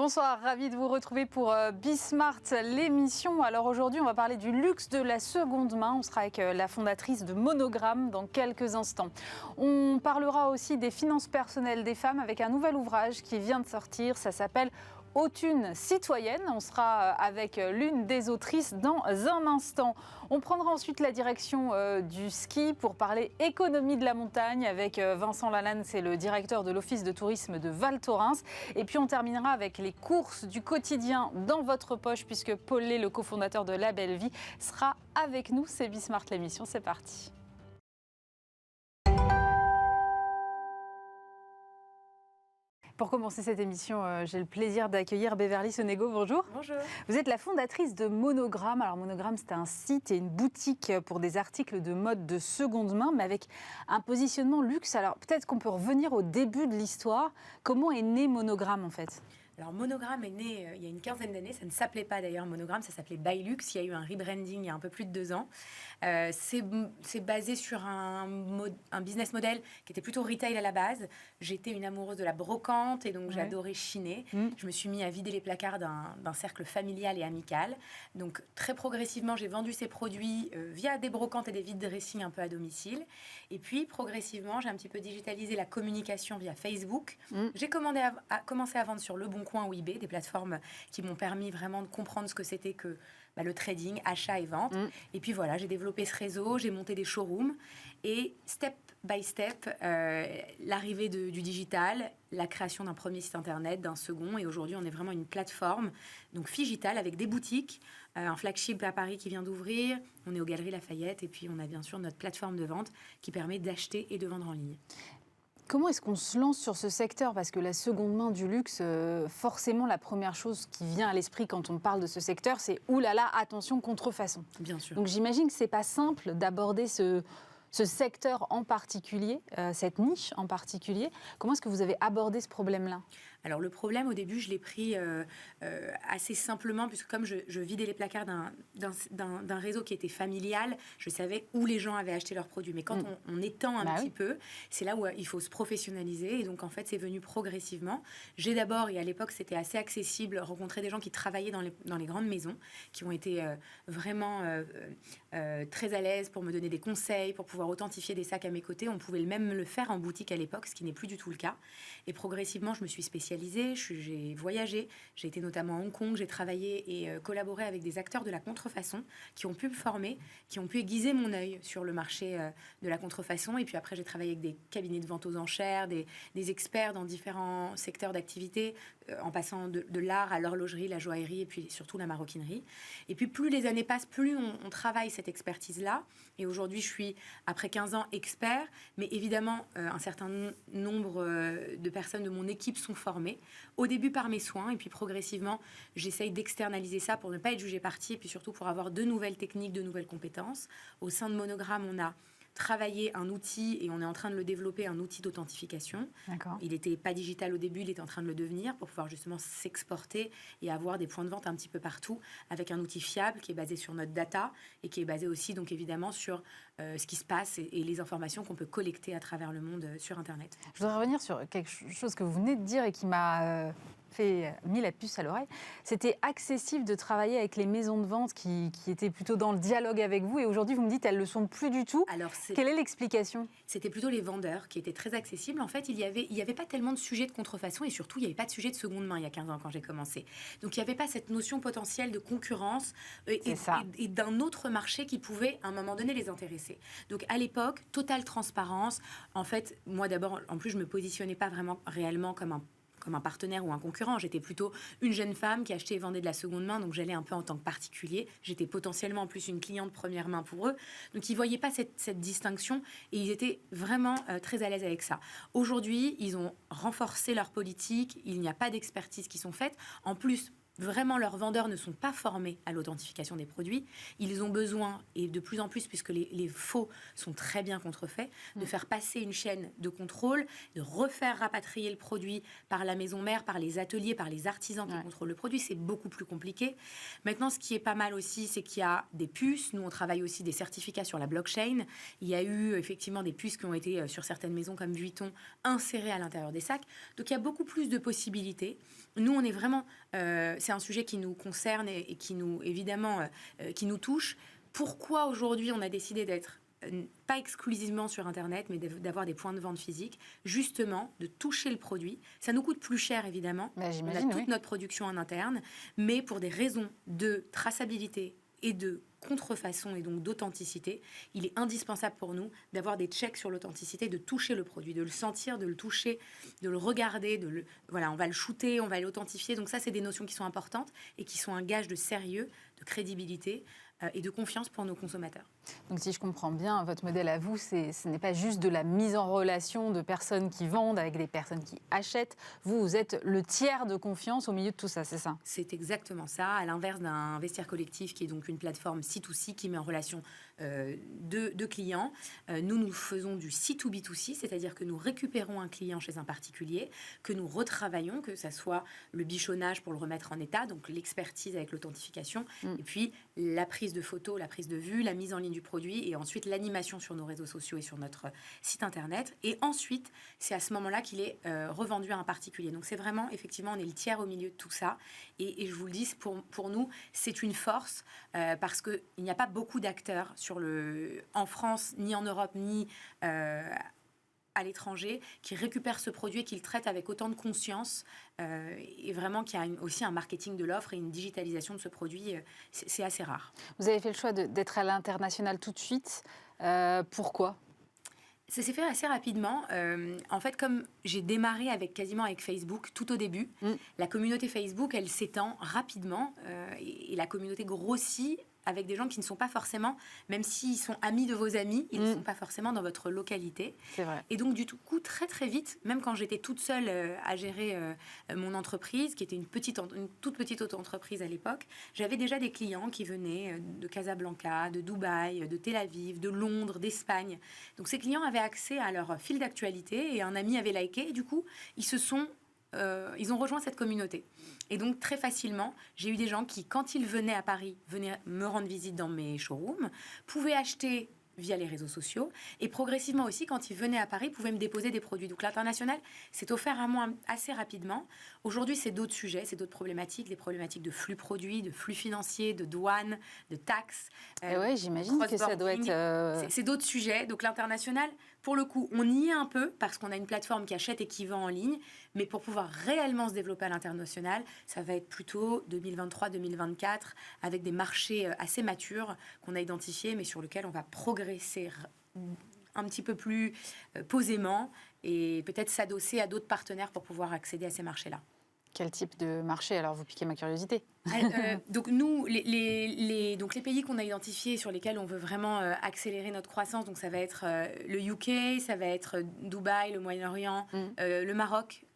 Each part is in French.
Bonsoir, ravi de vous retrouver pour Bismart, l'émission. Alors aujourd'hui, on va parler du luxe de la seconde main. On sera avec la fondatrice de Monogramme dans quelques instants. On parlera aussi des finances personnelles des femmes avec un nouvel ouvrage qui vient de sortir. Ça s'appelle Haute une citoyenne. On sera avec l'une des autrices dans un instant. On prendra ensuite la direction du ski pour parler économie de la montagne avec Vincent Lalanne, c'est le directeur de l'Office de tourisme de Val Thorens. Et puis on terminera avec les courses du quotidien dans votre poche puisque Paul Lé, le cofondateur de La Belle Vie, sera avec nous. C'est Bismart l'émission, c'est parti. Pour commencer cette émission, j'ai le plaisir d'accueillir Beverly Sonego. Bonjour. Bonjour. Vous êtes la fondatrice de Monogramme. Alors Monogramme, c'est un site et une boutique pour des articles de mode de seconde main, mais avec un positionnement luxe. Alors peut-être qu'on peut revenir au début de l'histoire. Comment est né Monogramme en fait ? Alors Monogramme est né il y a une quinzaine d'années, ça ne s'appelait pas d'ailleurs Monogramme, ça s'appelait Bylux, il y a eu un rebranding il y a un peu plus de 2 ans. C'est basé sur un business model qui était plutôt retail à la base. J'étais une amoureuse de la brocante et donc j'adorais chiner. Je me suis mis à vider les placards d'un cercle familial et amical. Donc très progressivement, j'ai vendu ces produits via des brocantes et des vide dressing un peu à domicile. Et puis progressivement, j'ai un petit peu digitalisé la communication via Facebook. J'ai commencé à vendre sur Le Bon Coin ou eBay, des plateformes qui m'ont permis vraiment de comprendre ce que c'était que le trading, achat et vente. Et puis voilà, j'ai développé ce réseau, j'ai monté des showrooms et step by step, l'arrivée du digital, la création d'un premier site internet, d'un second, et aujourd'hui on est vraiment une plateforme, donc Figital avec des boutiques, un flagship à Paris qui vient d'ouvrir, on est aux Galeries Lafayette et puis on a bien sûr notre plateforme de vente qui permet d'acheter et de vendre en ligne. Comment est-ce qu'on se lance sur ce secteur ? Parce que la seconde main du luxe, forcément, la première chose qui vient à l'esprit quand on parle de ce secteur, c'est « oulala, attention, contrefaçon ». Bien sûr. Donc j'imagine que ce n'est pas simple d'aborder ce secteur en particulier, cette niche en particulier. Comment est-ce que vous avez abordé ce problème-là ? Alors le problème au début, je l'ai pris assez simplement, puisque comme je vidais les placards d'un réseau qui était familial, je savais où les gens avaient acheté leurs produits. Mais quand on étend un petit peu, c'est là où il faut se professionnaliser. Et donc en fait, c'est venu progressivement. J'ai d'abord, et à l'époque c'était assez accessible, rencontré des gens qui travaillaient dans les grandes maisons, qui ont été vraiment très à l'aise pour me donner des conseils, pour pouvoir authentifier des sacs à mes côtés. On pouvait même le faire en boutique à l'époque, ce qui n'est plus du tout le cas. Et progressivement, je me suis spécialisée. J'ai voyagé, j'ai été notamment à Hong Kong, j'ai travaillé et collaboré avec des acteurs de la contrefaçon qui ont pu me former, qui ont pu aiguiser mon œil sur le marché de la contrefaçon. Et puis après, j'ai travaillé avec des cabinets de vente aux enchères, des experts dans différents secteurs d'activité, en passant de l'art à l'horlogerie, la joaillerie et puis surtout la maroquinerie. Et puis plus les années passent, plus on travaille cette expertise-là. Et aujourd'hui, je suis, après 15 ans, expert. Mais évidemment, un certain nombre de personnes de mon équipe sont formées. Au début par mes soins et puis progressivement, j'essaye d'externaliser ça pour ne pas être jugée partie et puis surtout pour avoir de nouvelles techniques, de nouvelles compétences. Au sein de Monogramme, on a travaillé un outil et on est en train de le développer, un outil d'authentification. Il n'était pas digital au début, il est en train de le devenir pour pouvoir justement s'exporter et avoir des points de vente un petit peu partout avec un outil fiable qui est basé sur notre data et qui est basé aussi donc évidemment sur ce qui se passe et les informations qu'on peut collecter à travers le monde sur Internet. Je voudrais revenir sur quelque chose que vous venez de dire et qui m'a mis la puce à l'oreille. C'était accessible de travailler avec les maisons de vente qui étaient plutôt dans le dialogue avec vous et aujourd'hui vous me dites elles ne le sont plus du tout. Alors, quelle est l'explication ? C'était plutôt les vendeurs qui étaient très accessibles. En fait, il y avait pas tellement de sujets de contrefaçon et surtout il n'y avait pas de sujet de seconde main il y a 15 ans quand j'ai commencé. Donc il n'y avait pas cette notion potentielle de concurrence et d'un autre marché qui pouvait à un moment donné les intéresser. Donc à l'époque, totale transparence. En fait, moi d'abord, en plus je me positionnais pas vraiment réellement comme un partenaire ou un concurrent. J'étais plutôt une jeune femme qui achetait et vendait de la seconde main, donc j'allais un peu en tant que particulier. J'étais potentiellement en plus une cliente première main pour eux. Donc ils ne voyaient pas cette distinction et ils étaient vraiment très à l'aise avec ça. Aujourd'hui, ils ont renforcé leur politique, il n'y a pas d'expertise qui sont faites. En plus, vraiment leurs vendeurs ne sont pas formés à l'authentification des produits, ils ont besoin, et de plus en plus, puisque les faux sont très bien contrefaits, de faire passer une chaîne de contrôle, de refaire rapatrier le produit par la maison mère, par les ateliers, par les artisans qui contrôlent le produit. C'est beaucoup plus compliqué. Maintenant, ce qui est pas mal aussi, c'est qu'il y a des puces. Nous, on travaille aussi des certificats sur la blockchain. Il y a eu effectivement des puces qui ont été, sur certaines maisons comme Vuitton, insérées à l'intérieur des sacs. Donc, il y a beaucoup plus de possibilités. Nous, on est vraiment... c'est un sujet qui nous concerne et qui nous, évidemment, qui nous touche. Pourquoi aujourd'hui on a décidé d'être pas exclusivement sur Internet, mais d'avoir des points de vente physiques, justement, de toucher le produit. Ça nous coûte plus cher, évidemment. On a toute notre production en interne, mais pour des raisons de traçabilité et de contrefaçon et donc d'authenticité, il est indispensable pour nous d'avoir des checks sur l'authenticité, de toucher le produit, de le sentir, de le toucher, de le regarder, voilà, on va le shooter, on va l'authentifier. Donc ça, c'est des notions qui sont importantes et qui sont un gage de sérieux, de crédibilité et de confiance pour nos consommateurs. Donc si je comprends bien, votre modèle à vous, ce n'est pas juste de la mise en relation de personnes qui vendent avec des personnes qui achètent. Vous êtes le tiers de confiance au milieu de tout ça, c'est ça? C'est exactement ça, à l'inverse d'un Vestiaire Collectif qui est donc une plateforme C2C qui met en relation deux clients. Nous faisons du C2B2C, c'est-à-dire que nous récupérons un client chez un particulier, que nous retravaillons, que ça soit le bichonnage pour le remettre en état, donc l'expertise avec l'authentification, et puis la prise de photos, la prise de vue, la mise en ligne du produit et ensuite l'animation sur nos réseaux sociaux et sur notre site internet. Et ensuite, c'est à ce moment-là qu'il est revendu à un particulier. Donc c'est vraiment, effectivement, on est le tiers au milieu de tout ça. Et je vous le dis, pour nous, c'est une force parce qu'il n'y a pas beaucoup d'acteurs en France, ni en Europe, ni à l'étranger, qui récupèrent ce produit et qui le traitent avec autant de conscience et vraiment qui a aussi un marketing de l'offre et une digitalisation de ce produit. C'est assez rare. Vous avez fait le choix d'être à l'international tout de suite. Pourquoi ? Ça s'est fait assez rapidement. En fait, comme j'ai démarré quasiment avec Facebook tout au début, la communauté Facebook, elle s'étend rapidement et la communauté grossit avec des gens qui ne sont pas forcément, même s'ils sont amis de vos amis, ils ne sont pas forcément dans votre localité. C'est vrai. Et donc, du coup, très, très vite, même quand j'étais toute seule à gérer mon entreprise, qui était une toute petite auto-entreprise à l'époque, j'avais déjà des clients qui venaient de Casablanca, de Dubaï, de Tel Aviv, de Londres, d'Espagne. Donc, ces clients avaient accès à leur fil d'actualité et un ami avait liké. Et du coup, ils ont rejoint cette communauté. Et donc, très facilement, j'ai eu des gens qui, quand ils venaient à Paris, venaient me rendre visite dans mes showrooms, pouvaient acheter via les réseaux sociaux. Et progressivement aussi, quand ils venaient à Paris, ils pouvaient me déposer des produits. Donc, l'international s'est offert à moi assez rapidement. Aujourd'hui, c'est d'autres sujets, c'est d'autres problématiques, des problématiques de flux produits, de flux financiers, de douane, de taxes. Oui, j'imagine que ça doit être... C'est d'autres sujets. Donc, l'international, pour le coup, on y est un peu parce qu'on a une plateforme qui achète et qui vend en ligne. Mais pour pouvoir réellement se développer à l'international, ça va être plutôt 2023-2024 avec des marchés assez matures qu'on a identifiés, mais sur lesquels on va progresser un petit peu plus posément et peut-être s'adosser à d'autres partenaires pour pouvoir accéder à ces marchés-là. Quel type de marché? Alors, vous piquez ma curiosité. Donc, nous, les pays qu'on a identifiés sur lesquels on veut vraiment accélérer notre croissance, donc ça va être le UK, ça va être Dubaï, le Moyen-Orient, le Maroc,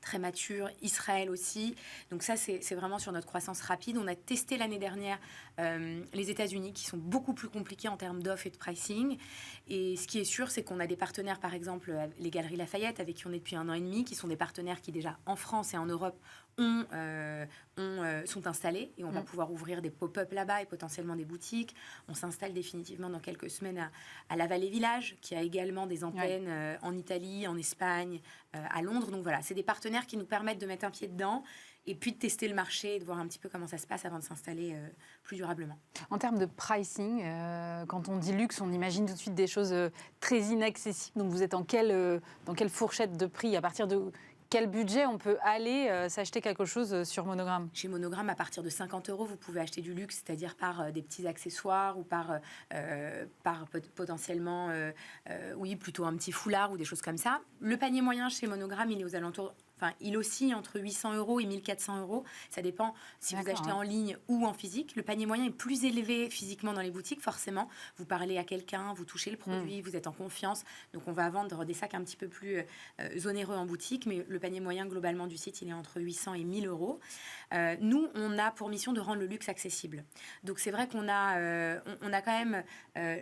très mature, Israël aussi. Donc ça, c'est vraiment sur notre croissance rapide. On a testé l'année dernière les États-Unis, qui sont beaucoup plus compliqués en termes d'offres et de pricing. Et ce qui est sûr, c'est qu'on a des partenaires, par exemple, les Galeries Lafayette, avec qui on est depuis 1 an et demi, qui sont des partenaires qui déjà, en France et en Europe, sont installés et on va pouvoir ouvrir des pop-up là-bas et potentiellement des boutiques. On s'installe définitivement dans quelques semaines à la Vallée Village, qui a également des antennes en Italie, en Espagne, à Londres. Donc voilà, c'est des partenaires qui nous permettent de mettre un pied dedans et puis de tester le marché et de voir un petit peu comment ça se passe avant de s'installer plus durablement. En termes de pricing, quand on dit luxe, on imagine tout de suite des choses très inaccessibles. Donc vous êtes dans quelle fourchette de prix? À partir de quel budget on peut aller s'acheter quelque chose sur Monogram? Chez Monogram, à partir de 50 €, vous pouvez acheter du luxe, c'est-à-dire par des petits accessoires ou par potentiellement, plutôt un petit foulard ou des choses comme ça. Le panier moyen chez Monogram, il est aux alentours Enfin, il oscille entre 800 € et 1400 €. Ça dépend si vous achetez en ligne ou en physique. Le panier moyen est plus élevé physiquement dans les boutiques, forcément. Vous parlez à quelqu'un, vous touchez le produit, vous êtes en confiance. Donc, on va vendre des sacs un petit peu plus onéreux en boutique, mais le panier moyen, globalement, du site, il est entre 800 et 1000 €. Nous, on a pour mission de rendre le luxe accessible. Donc, c'est vrai qu'on a, on a quand même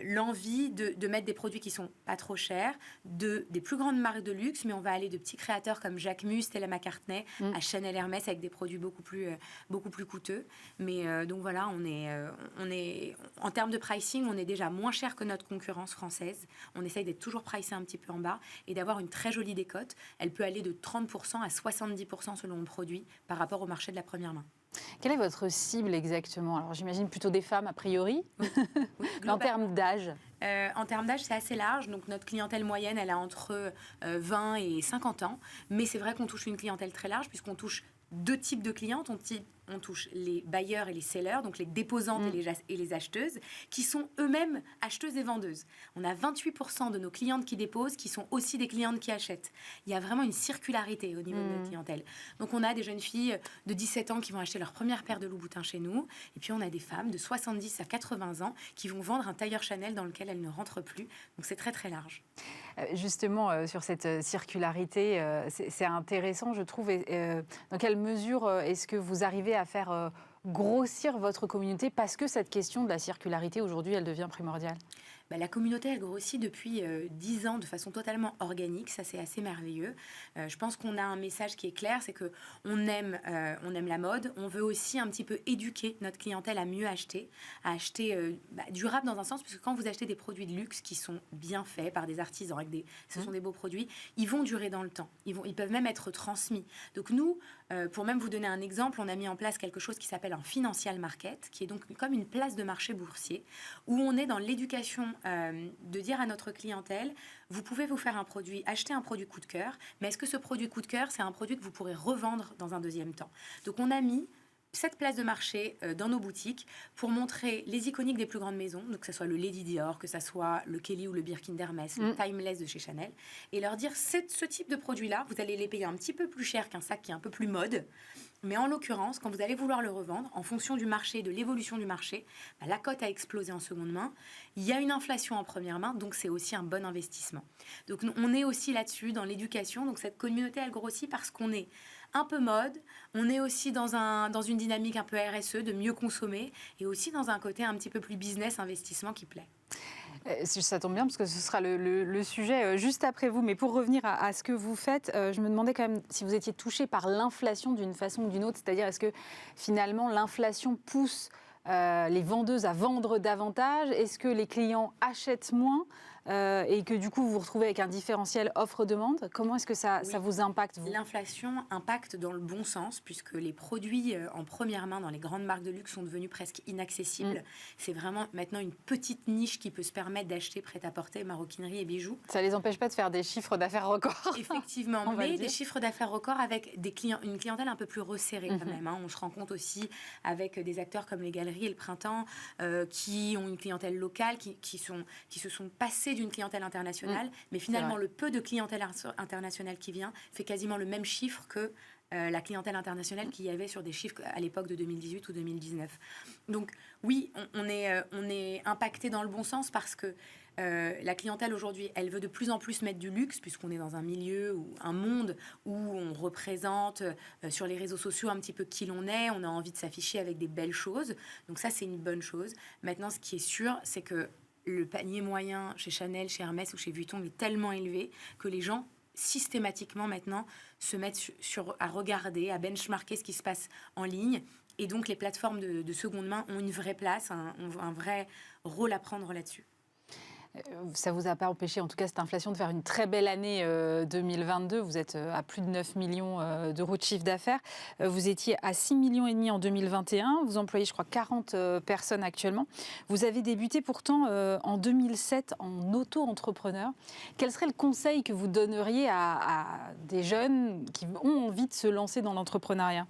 l'envie de mettre des produits qui sont pas trop chers, des plus grandes marques de luxe, mais on va aller de petits créateurs comme Jacquemus, Stella McCartney, à Chanel, Hermès, avec des produits beaucoup plus coûteux. Mais donc voilà, on est en termes de pricing, on est déjà moins cher que notre concurrence française. On essaye d'être toujours pricé un petit peu en bas et d'avoir une très jolie décote. Elle peut aller de 30% à 70% selon le produit par rapport au marché de la première main. Quelle est votre cible exactement? Alors j'imagine plutôt des femmes a priori, Oui, mais en termes d'âge? En termes d'âge, c'est assez large. Donc notre clientèle moyenne, elle a entre 20 et 50 ans. Mais c'est vrai qu'on touche une clientèle très large puisqu'on touche deux types de clientes. On touche les bailleurs et les sellers, donc les déposantes et les acheteuses, qui sont eux-mêmes acheteuses et vendeuses. On a 28% de nos clientes qui déposent, qui sont aussi des clientes qui achètent. Il y a vraiment une circularité au niveau de notre clientèle. Donc on a des jeunes filles de 17 ans qui vont acheter leur première paire de Louboutin chez nous, et puis on a des femmes de 70 à 80 ans qui vont vendre un tailleur Chanel dans lequel elles ne rentrent plus. Donc c'est très très large. Justement, sur cette circularité, c'est intéressant, je trouve. Dans quelle mesure est-ce que vous arrivez à faire grossir votre communauté parce que cette question de la circularité, aujourd'hui, elle devient primordiale? La communauté, elle grossit depuis 10 ans de façon totalement organique. Ça, c'est assez merveilleux. Je pense qu'on a un message qui est clair, c'est qu'on aime la mode. On veut aussi un petit peu éduquer notre clientèle à mieux acheter, durable dans un sens, puisque quand vous achetez des produits de luxe qui sont bien faits par des artisans, ce sont des beaux produits, ils vont durer dans le temps. Ils peuvent même être transmis. Donc nous, pour même vous donner un exemple, on a mis en place quelque chose qui s'appelle un financial market, qui est donc comme une place de marché boursier, où on est dans l'éducation de dire à notre clientèle, vous pouvez vous faire un produit, acheter un produit coup de cœur, mais est-ce que ce produit coup de cœur, c'est un produit que vous pourrez revendre dans un deuxième temps? Donc on a mis cette place de marché dans nos boutiques pour montrer les iconiques des plus grandes maisons, donc que ce soit le Lady Dior, que ce soit le Kelly ou le Birkin d'Hermès, le Timeless de chez Chanel, et leur dire, ce type de produit-là, vous allez les payer un petit peu plus cher qu'un sac qui est un peu plus mode, mais en l'occurrence, quand vous allez vouloir le revendre, en fonction du marché, de l'évolution du marché, la cote a explosé en seconde main, il y a une inflation en première main, donc c'est aussi un bon investissement. Donc on est aussi là-dessus, dans l'éducation, donc cette communauté, elle grossit parce qu'on est un peu mode, on est aussi dans une dynamique un peu RSE, de mieux consommer, et aussi dans un côté un petit peu plus business, investissement qui plaît. Ça tombe bien parce que ce sera le sujet juste après vous. Mais pour revenir à ce que vous faites, je me demandais quand même si vous étiez touché par l'inflation d'une façon ou d'une autre. C'est-à-dire, est-ce que finalement l'inflation pousse les vendeuses à vendre davantage? Est-ce que les clients achètent moins et que du coup vous vous retrouvez avec un différentiel offre-demande? Comment est-ce que ça vous impacte, vous? L'inflation impacte dans le bon sens, puisque les produits en première main dans les grandes marques de luxe sont devenus presque inaccessibles. C'est vraiment maintenant une petite niche qui peut se permettre d'acheter prêt-à-porter, maroquinerie et bijoux. Ça ne les empêche pas de faire des chiffres d'affaires records. Effectivement, mais des chiffres d'affaires records avec une clientèle un peu plus resserrée quand même. On se rend compte aussi avec des acteurs comme les Galeries et le Printemps qui ont une clientèle locale, qui se sont passés d'une clientèle internationale, mais finalement le peu de clientèle internationale qui vient fait quasiment le même chiffre que la clientèle internationale qu'il y avait sur des chiffres à l'époque de 2018 ou 2019. Donc oui, on est impacté dans le bon sens parce que la clientèle aujourd'hui, elle veut de plus en plus mettre du luxe puisqu'on est dans un milieu ou un monde où on représente sur les réseaux sociaux un petit peu qui l'on est, on a envie de s'afficher avec des belles choses. Donc ça, c'est une bonne chose. Maintenant, ce qui est sûr, c'est que le panier moyen chez Chanel, chez Hermès ou chez Vuitton est tellement élevé que les gens, systématiquement maintenant, se mettent à regarder, à benchmarker ce qui se passe en ligne. Et donc, les plateformes de seconde main ont une vraie place, ont un vrai rôle à prendre là-dessus. Ça ne vous a pas empêché, en tout cas, cette inflation, de faire une très belle année 2022. Vous êtes à plus de 9 millions d'euros de chiffre d'affaires. Vous étiez à 6,5 millions en 2021. Vous employez, je crois, 40 personnes actuellement. Vous avez débuté pourtant en 2007 en auto-entrepreneur. Quel serait le conseil que vous donneriez à des jeunes qui ont envie de se lancer dans l'entrepreneuriat ?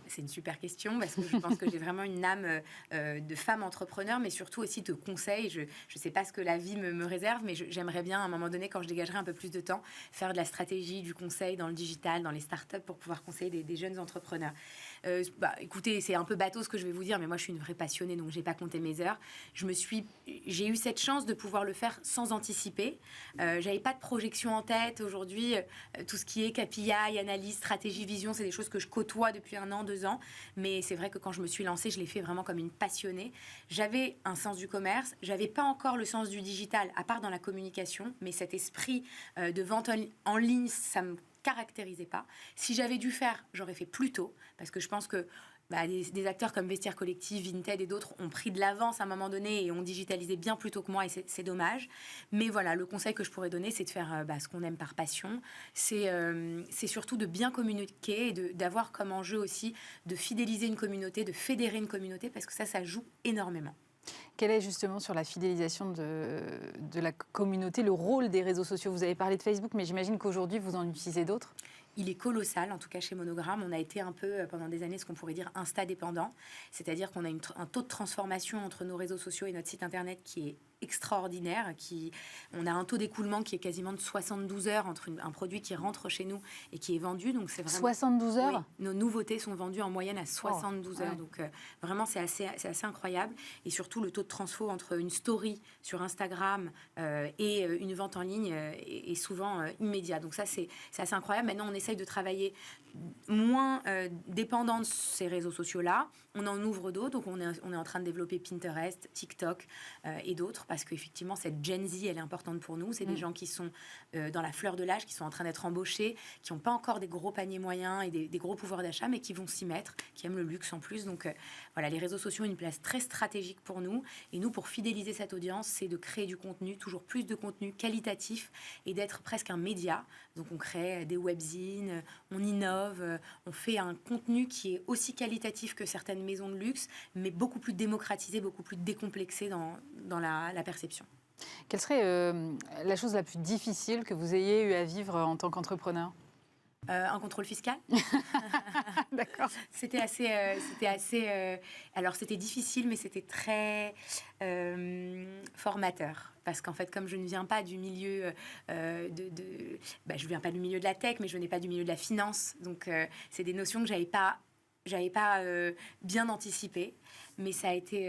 C'est une super question parce que je pense que j'ai vraiment une âme de femme entrepreneur, mais surtout aussi de conseil. Je ne sais pas ce que la vie me réserve, mais j'aimerais bien, à un moment donné, quand je dégagerai un peu plus de temps, faire de la stratégie, du conseil dans le digital, dans les startups, pour pouvoir conseiller des jeunes entrepreneurs. Écoutez, c'est un peu bateau ce que je vais vous dire, mais moi, je suis une vraie passionnée, donc je n'ai pas compté mes heures. J'ai eu cette chance de pouvoir le faire sans anticiper. J'avais pas de projection en tête. Aujourd'hui, tout ce qui est KPI, analyse, stratégie, vision, c'est des choses que je côtoie depuis 1 an, 2 ans. Mais c'est vrai que quand je me suis lancée, je l'ai fait vraiment comme une passionnée. J'avais un sens du commerce. J'avais pas encore le sens du digital, à part dans la communication. Mais cet esprit de vente en ligne, ça me caractérisait pas. Si j'avais dû faire, j'aurais fait plus tôt, parce que je pense que des acteurs comme Vestiaire Collectif, Vinted et d'autres ont pris de l'avance à un moment donné et ont digitalisé bien plus tôt que moi, et c'est dommage. Mais voilà, le conseil que je pourrais donner, c'est de faire ce qu'on aime par passion. C'est surtout de bien communiquer et d'avoir comme enjeu aussi de fidéliser une communauté, de fédérer une communauté, parce que ça joue énormément. Quel est justement sur la fidélisation de la communauté, le rôle des réseaux sociaux? Vous avez parlé de Facebook, mais j'imagine qu'aujourd'hui, vous en utilisez d'autres? Il est colossal, en tout cas chez Monogramme. On a été un peu, pendant des années, ce qu'on pourrait dire Insta-dépendant. C'est-à-dire qu'on a un taux de transformation entre nos réseaux sociaux et notre site internet qui est extraordinaire. On a un taux d'écoulement qui est quasiment de 72 heures entre un produit qui rentre chez nous et qui est vendu. Donc c'est vraiment, 72 heures? Oui, nos nouveautés sont vendues en moyenne à 72 heures. Ouais. Donc vraiment, c'est assez incroyable. Et surtout, le taux de transfo entre une story sur Instagram et une vente en ligne est souvent immédiat. Donc ça, c'est assez incroyable. Maintenant, on essaye de travailler moins dépendant de ces réseaux sociaux-là. On en ouvre d'autres. Donc on est en train de développer Pinterest, TikTok et d'autres, parce qu'effectivement, cette Gen Z, elle est importante pour nous. C'est des gens qui sont dans la fleur de l'âge, qui sont en train d'être embauchés, qui n'ont pas encore des gros paniers moyens et des gros pouvoirs d'achat, mais qui vont s'y mettre, qui aiment le luxe en plus. Donc voilà, les réseaux sociaux ont une place très stratégique pour nous. Et nous, pour fidéliser cette audience, c'est de créer du contenu, toujours plus de contenu qualitatif, et d'être presque un média. Donc on crée des webzines, on innove, on fait un contenu qui est aussi qualitatif que certaines maisons de luxe, mais beaucoup plus démocratisé, beaucoup plus décomplexé dans la perception. Quelle serait la chose la plus difficile que vous ayez eu à vivre en tant qu'entrepreneur? Un contrôle fiscal. D'accord. C'était assez. Alors, c'était difficile, mais c'était très formateur. Parce qu'en fait, comme je ne viens pas du milieu je viens pas du milieu de la tech, mais je n'ai pas du milieu de la finance. Donc, c'est des notions que j'avais pas bien anticipées. Mais ça a été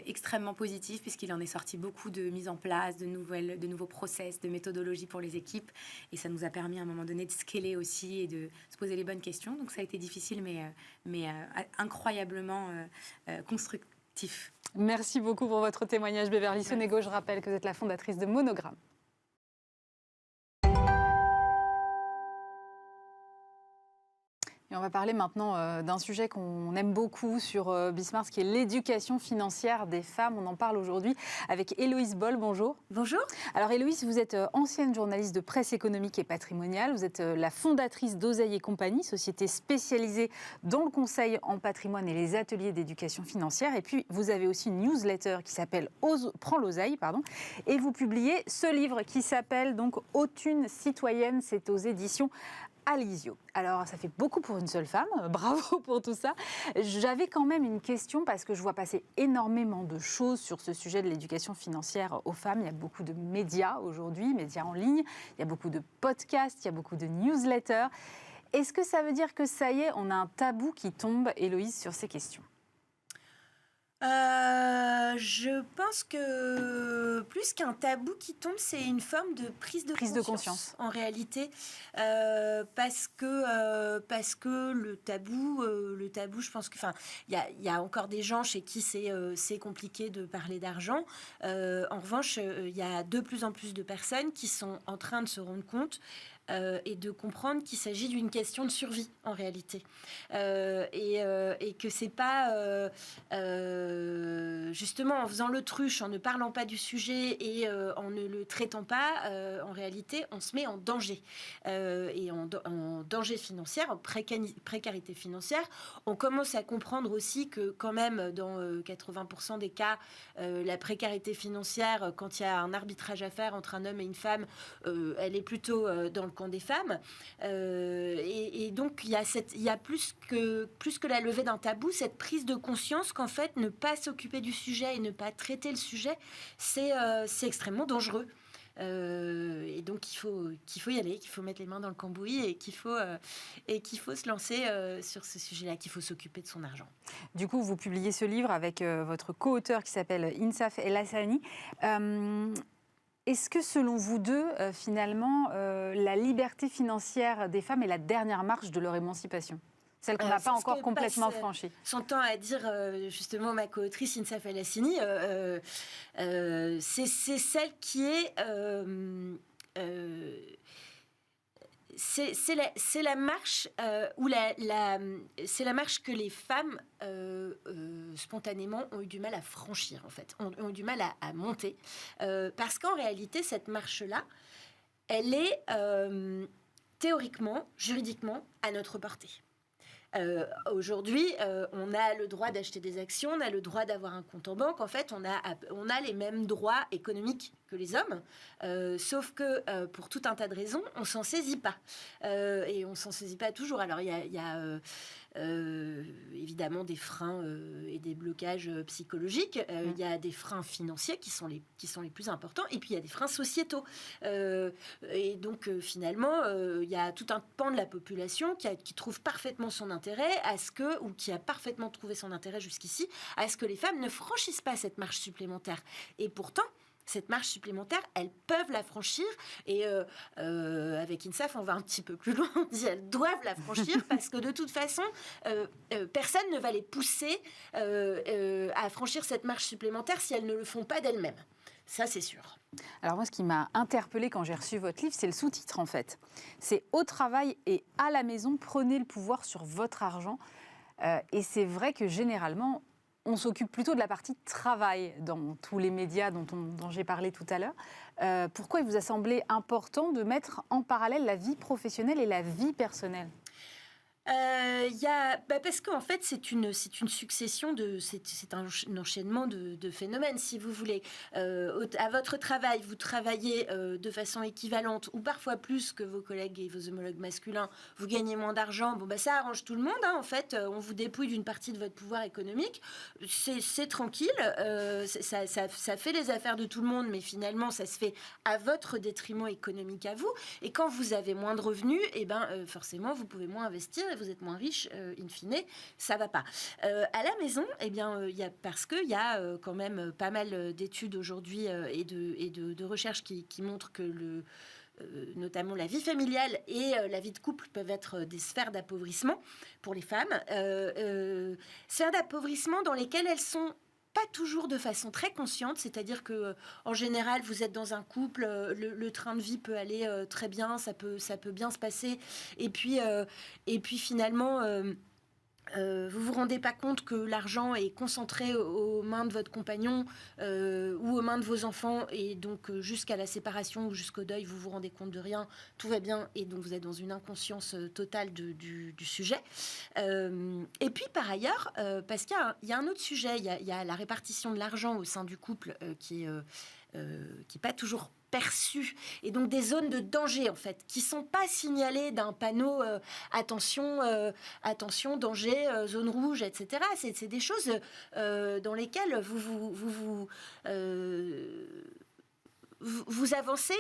extrêmement positif, puisqu'il en est sorti beaucoup de mise en place, de nouveaux process, de méthodologies pour les équipes. Et ça nous a permis à un moment donné de scaler aussi et de se poser les bonnes questions. Donc ça a été difficile, mais incroyablement constructif. Merci beaucoup pour votre témoignage, Beverly Sonego. Je rappelle que vous êtes la fondatrice de Monogramme. Et on va parler maintenant d'un sujet qu'on aime beaucoup sur Bismart, qui est l'éducation financière des femmes. On en parle aujourd'hui avec Héloïse Boll. Bonjour. Bonjour. Alors Héloïse, vous êtes ancienne journaliste de presse économique et patrimoniale. Vous êtes la fondatrice d'Oseille et Compagnie, société spécialisée dans le conseil en patrimoine et les ateliers d'éducation financière. Et puis vous avez aussi une newsletter qui s'appelle Prends l'Oseille, et vous publiez ce livre qui s'appelle donc Haute Une citoyenne. C'est aux éditions Alizio. Alors, ça fait beaucoup pour une seule femme. Bravo pour tout ça. J'avais quand même une question parce que je vois passer énormément de choses sur ce sujet de l'éducation financière aux femmes. Il y a beaucoup de médias aujourd'hui, médias en ligne. Il y a beaucoup de podcasts, il y a beaucoup de newsletters. Est-ce que ça veut dire que ça y est, on a un tabou qui tombe, Héloïse, sur ces questions ? Je pense que plus qu'un tabou qui tombe, c'est une forme de prise de conscience en réalité, parce que le tabou, je pense que, il y a encore des gens chez qui c'est compliqué de parler d'argent. En revanche, il y a de plus en plus de personnes qui sont en train de se rendre compte et de comprendre qu'il s'agit d'une question de survie en réalité, et que c'est pas justement en faisant l'autruche, en ne parlant pas du sujet et en ne le traitant pas, en réalité on se met en danger, et en danger financier, en précarité financière. On commence à comprendre aussi que quand même dans 80% des cas, la précarité financière, quand il y a un arbitrage à faire entre un homme et une femme, elle est plutôt dans le camp des femmes. Et donc, il y a plus que la levée d'un tabou, cette prise de conscience qu'en fait, ne pas s'occuper du sujet et ne pas traiter le sujet, c'est extrêmement dangereux. Et donc qu'il faut y aller, qu'il faut mettre les mains dans le cambouis et qu'il faut se lancer sur ce sujet-là, qu'il faut s'occuper de son argent. Du coup, vous publiez ce livre avec votre co-auteur qui s'appelle Insaf El Hassani. Est-ce que selon vous deux, finalement, la liberté financière des femmes est la dernière marche de leur émancipation ? Celle qu'on n'a pas encore complètement franchie. Son temps à dire, justement, ma co-autrice Insaf El Hassani, c'est celle qui est... c'est la marche c'est la marche que les femmes spontanément ont eu du mal à franchir, en fait, ont eu du mal à monter, parce qu'en réalité cette marche-là, elle est théoriquement, juridiquement à notre portée. Aujourd'hui, on a le droit d'acheter des actions, on a le droit d'avoir un compte en banque. En fait, on a les mêmes droits économiques que les hommes, sauf que pour tout un tas de raisons, on s'en saisit pas. Et on s'en saisit pas toujours. Alors, il y a évidemment des freins et des blocages psychologiques. Il y a des freins financiers qui sont les plus importants. Et puis, il y a des freins sociétaux. Et donc, finalement, il y a tout un pan de la population qui trouve parfaitement son intérêt ou qui a parfaitement trouvé son intérêt jusqu'ici, à ce que les femmes ne franchissent pas cette marche supplémentaire. Et pourtant, cette marche supplémentaire, elles peuvent la franchir. Et avec Insaf, on va un petit peu plus loin. On dit elles doivent la franchir parce que de toute façon, personne ne va les pousser à franchir cette marche supplémentaire si elles ne le font pas d'elles-mêmes. Ça, c'est sûr. Alors moi, ce qui m'a interpellée quand j'ai reçu votre livre, c'est le sous-titre, en fait. C'est « Au travail et à la maison, prenez le pouvoir sur votre argent ». Et c'est vrai que généralement, on s'occupe plutôt de la partie travail dans tous les médias dont j'ai parlé tout à l'heure. Pourquoi il vous a semblé important de mettre en parallèle la vie professionnelle et la vie personnelle ? Parce qu'en fait, c'est une succession c'est un enchaînement de phénomènes, si vous voulez. À votre travail, vous travaillez de façon équivalente ou parfois plus que vos collègues et vos homologues masculins. Vous gagnez moins d'argent. Ça arrange tout le monde. En fait, on vous dépouille d'une partie de votre pouvoir économique. C'est tranquille. Ça fait les affaires de tout le monde, mais finalement, ça se fait à votre détriment économique à vous. Et quand vous avez moins de revenus, forcément, vous pouvez moins investir. Vous êtes moins riche, in fine, ça va pas. À la maison, parce qu'il y a quand même pas mal d'études aujourd'hui et de recherches qui montrent que notamment la vie familiale et la vie de couple peuvent être des sphères d'appauvrissement pour les femmes. Sphères d'appauvrissement dans lesquelles elles sont pas toujours de façon très consciente, c'est-à-dire que en général, vous êtes dans un couple, le train de vie peut aller très bien, ça peut bien se passer, et puis finalement, vous vous rendez pas compte que l'argent est concentré aux mains de votre compagnon ou aux mains de vos enfants, et donc jusqu'à la séparation ou jusqu'au deuil, vous vous rendez compte de rien, tout va bien, et donc vous êtes dans une inconscience totale du sujet. Et puis par ailleurs, parce qu'il y a un autre sujet, il y a la répartition de l'argent au sein du couple qui est pas toujours perçues, et donc des zones de danger en fait qui sont pas signalées d'un panneau attention danger, zone rouge, etc. C'est des choses dans lesquelles vous avancez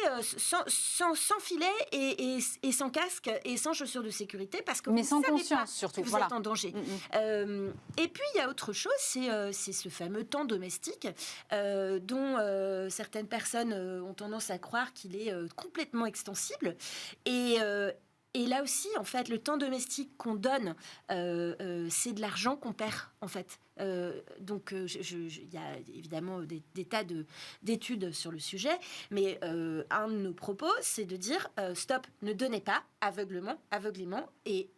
sans filet et sans casque et sans chaussures de sécurité, parce que mais vous sans savez conscience pas surtout, que vous êtes en danger. Et puis il y a autre chose, c'est ce fameux temps domestique dont certaines personnes ont tendance à croire qu'il est complètement extensible. Et là aussi, en fait, le temps domestique qu'on donne, c'est de l'argent qu'on perd, en fait. Donc, il y a évidemment des tas d'études sur le sujet, mais un de nos propos, c'est de dire stop, ne donnez pas aveuglément et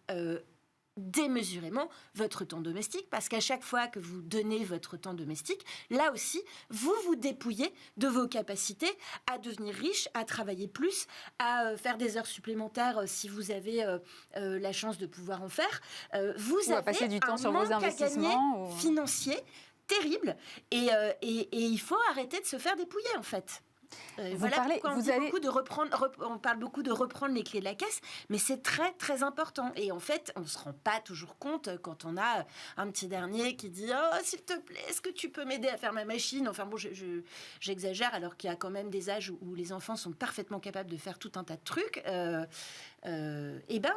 démesurément votre temps domestique, parce qu'à chaque fois que vous donnez votre temps domestique, là aussi, vous vous dépouillez de vos capacités à devenir riche, à travailler plus, à faire des heures supplémentaires si vous avez la chance de pouvoir en faire. Vous avez passer du temps un sur manque vos investissements financier terrible, et il faut arrêter de se faire dépouiller, en fait. On parle beaucoup de reprendre les clés de la caisse, mais c'est très très important. Et en fait, on se rend pas toujours compte quand on a un petit dernier qui dit « Oh, s'il te plaît, est-ce que tu peux m'aider à faire ma machine ?» Enfin bon, j'exagère, alors qu'il y a quand même des âges où les enfants sont parfaitement capables de faire tout un tas de trucs. Et ben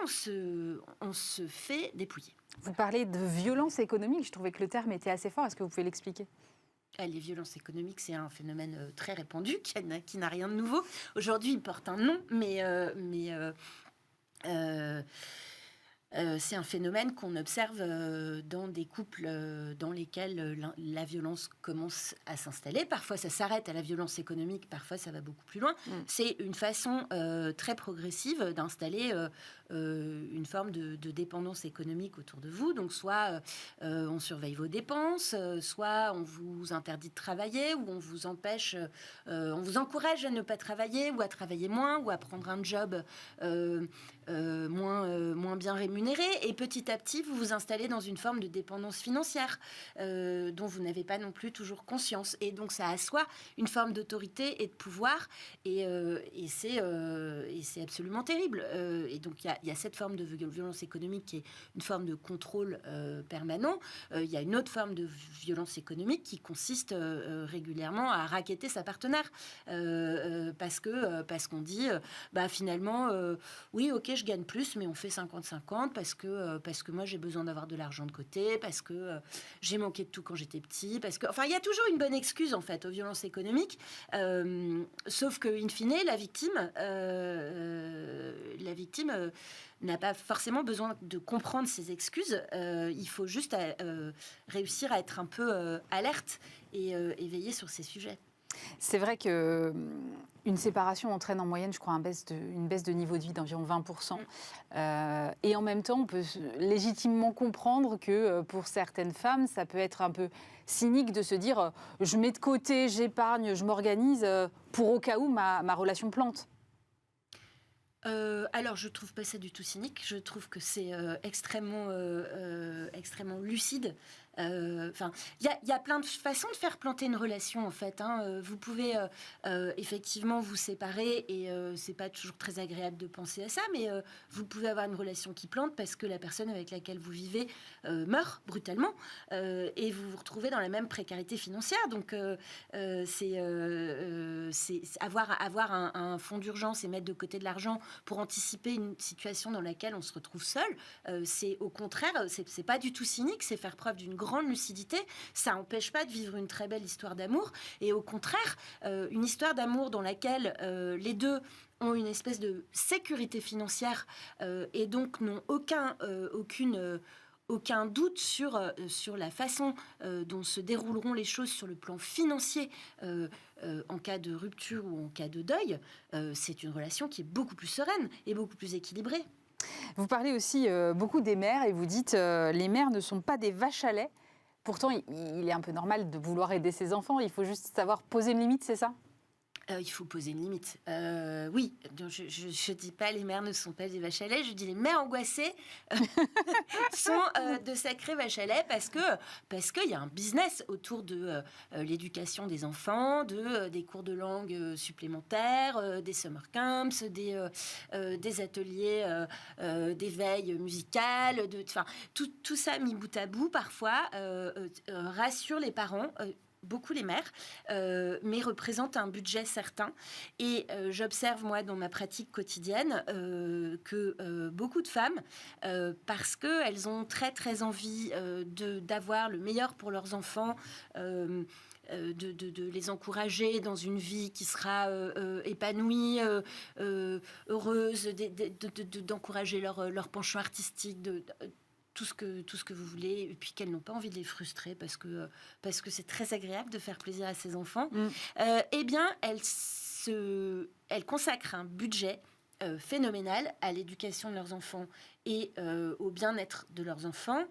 on se fait dépouiller. Vous parlez de violence économique. Je trouvais que le terme était assez fort. Est-ce que vous pouvez l'expliquer ? Les violences économiques, c'est un phénomène très répandu, qui n'a rien de nouveau. Aujourd'hui, il porte un nom, mais c'est un phénomène qu'on observe dans des couples dans lesquels la violence commence à s'installer. Parfois, ça s'arrête à la violence économique, parfois, ça va beaucoup plus loin. C'est une façon très progressive d'installer une forme de dépendance économique autour de vous. Donc, soit on surveille vos dépenses, soit on vous interdit de travailler, ou on vous empêche, on vous encourage à ne pas travailler, ou à travailler moins, ou à prendre un job moins bien rémunéré. Et petit à petit, vous vous installez dans une forme de dépendance financière dont vous n'avez pas non plus toujours conscience. Et donc, ça assoit une forme d'autorité et de pouvoir. Et c'est absolument terrible. Et donc, il y a cette forme de violence économique qui est une forme de contrôle permanent. Il y a une autre forme de violence économique qui consiste régulièrement à racketter sa partenaire. Parce qu'on dit, finalement, oui, ok, je gagne plus, mais on fait 50-50 parce que moi, j'ai besoin d'avoir de l'argent de côté, parce que j'ai manqué de tout quand j'étais petit, parce que... Enfin, il y a toujours une bonne excuse, en fait, aux violences économiques, sauf que, in fine, la victime n'a pas forcément besoin de comprendre ses excuses. Il faut juste réussir à être un peu alerte et veiller sur ces sujets. C'est vrai qu'une séparation entraîne en moyenne, je crois, une baisse de niveau de vie d'environ 20%. Et en même temps, on peut légitimement comprendre que pour certaines femmes, ça peut être un peu cynique de se dire « je mets de côté, j'épargne, je m'organise pour au cas où ma relation plante ». Alors, je trouve pas ça du tout cynique. Je trouve que c'est extrêmement lucide. Enfin, il y a plein de façons de faire planter une relation, en fait. Vous pouvez effectivement vous séparer et c'est pas toujours très agréable de penser à ça, mais vous pouvez avoir une relation qui plante parce que la personne avec laquelle vous vivez meurt brutalement et vous vous retrouvez dans la même précarité financière. Donc, c'est avoir un fonds d'urgence et mettre de côté de l'argent pour anticiper une situation dans laquelle on se retrouve seul. C'est au contraire, c'est pas du tout cynique, c'est faire preuve d'une grande lucidité. Ça n'empêche pas de vivre une très belle histoire d'amour. Et au contraire, une histoire d'amour dans laquelle les deux ont une espèce de sécurité financière et donc n'ont aucun doute sur la façon dont se dérouleront les choses sur le plan financier en cas de rupture ou en cas de deuil, c'est une relation qui est beaucoup plus sereine et beaucoup plus équilibrée. Vous parlez aussi beaucoup des mères et vous dites les mères ne sont pas des vaches à lait. Pourtant, il est un peu normal de vouloir aider ses enfants. Il faut juste savoir poser une limite, c'est ça ? Il faut poser une limite. Oui, je dis pas les mères ne sont pas des vaches à lait, je dis les mères angoissées sont de sacrées vaches à lait parce qu'il y a un business autour de l'éducation des enfants, des cours de langue supplémentaires, des summer camps, des ateliers d'éveil musical, tout ça mis bout à bout parfois rassure les parents. Beaucoup les mères, mais représentent un budget certain. Et j'observe, moi, dans ma pratique quotidienne, que beaucoup de femmes, parce qu'elles ont très, très envie d'avoir le meilleur pour leurs enfants, de les encourager dans une vie qui sera épanouie, heureuse, d'encourager leur penchant artistique, tout ce que vous voulez, et puis qu'elles n'ont pas envie de les frustrer parce que c'est très agréable de faire plaisir à ses enfants, eh bien, elles consacrent un budget phénoménal à l'éducation de leurs enfants et au bien-être de leurs enfants,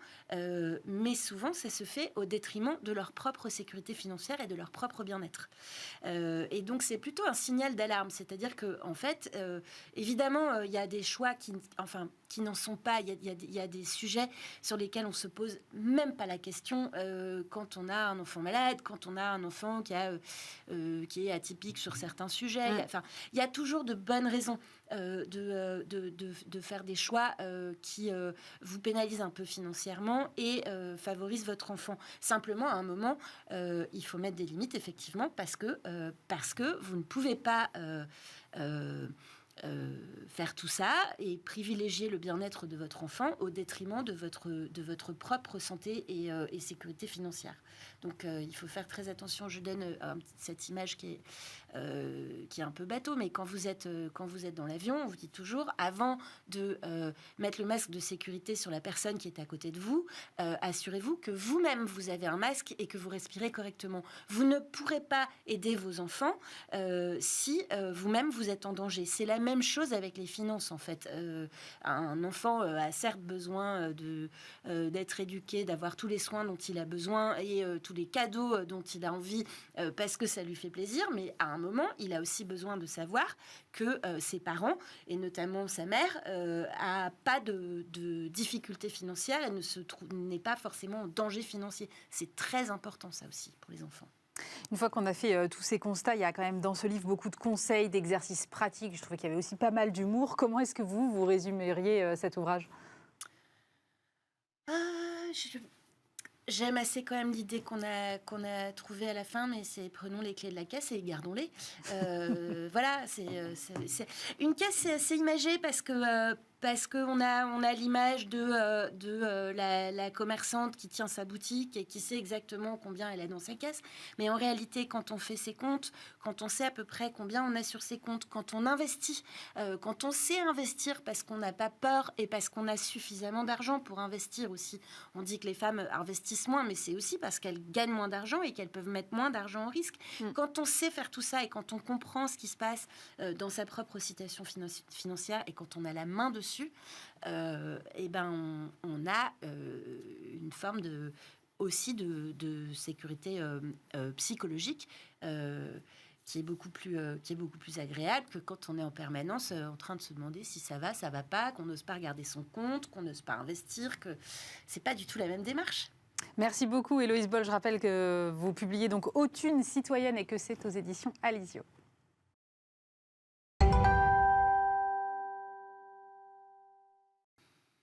mais souvent ça se fait au détriment de leur propre sécurité financière et de leur propre bien-être. Et donc c'est plutôt un signal d'alarme, c'est-à-dire que en fait, évidemment, il y a des choix qui n'en sont pas. Il y a des sujets sur lesquels on se pose même pas la question quand on a un enfant malade, quand on a un enfant qui est atypique sur certains sujets. Il y a toujours de bonnes raisons de faire des choix qui vous pénalisent un peu financièrement et favorisent votre enfant. Simplement, à un moment, il faut mettre des limites, effectivement, parce que vous ne pouvez pas faire tout ça et privilégier le bien-être de votre enfant au détriment de votre propre santé et sécurité financière. Donc, il faut faire très attention. Je donne cette image qui est un peu bateau, mais quand vous êtes dans l'avion, on vous dit toujours, avant de mettre le masque de sécurité sur la personne qui est à côté de vous, assurez-vous que vous-même, vous avez un masque et que vous respirez correctement. Vous ne pourrez pas aider vos enfants si vous-même, vous êtes en danger. C'est la même chose avec les finances, en fait. Un enfant a certes besoin d'être éduqué, d'avoir tous les soins dont il a besoin et tous les cadeaux dont il a envie parce que ça lui fait plaisir, mais à un moment, il a aussi besoin de savoir que ses parents, et notamment sa mère, a pas de difficultés financières et n'est pas forcément en danger financier. C'est très important, ça aussi, pour les enfants. Une fois qu'on a fait tous ces constats, il y a quand même dans ce livre beaucoup de conseils, d'exercices pratiques. Je trouvais qu'il y avait aussi pas mal d'humour. Comment est-ce que vous résumeriez cet ouvrage ? J'aime assez quand même l'idée qu'on a trouvée à la fin, mais c'est prenons les clés de la caisse et gardons-les. Voilà, c'est une caisse, c'est assez imagé parce qu'on a l'image de la commerçante qui tient sa boutique et qui sait exactement combien elle a dans sa caisse. Mais en réalité, quand on fait ses comptes, quand on sait à peu près combien on a sur ses comptes, quand on investit, quand on sait investir parce qu'on n'a pas peur et parce qu'on a suffisamment d'argent pour investir aussi. On dit que les femmes investissent moins, mais c'est aussi parce qu'elles gagnent moins d'argent et qu'elles peuvent mettre moins d'argent en risque. Quand on sait faire tout ça et quand on comprend ce qui se passe dans sa propre situation financière et quand on a la main dessus, on a une forme aussi de sécurité psychologique qui est beaucoup plus agréable que quand on est en permanence en train de se demander si ça va pas, qu'on n'ose pas regarder son compte, qu'on n'ose pas investir, que c'est pas du tout la même démarche. Merci beaucoup Héloïse Boll. Je rappelle que vous publiez donc Autune citoyenne et que c'est aux éditions Alizio.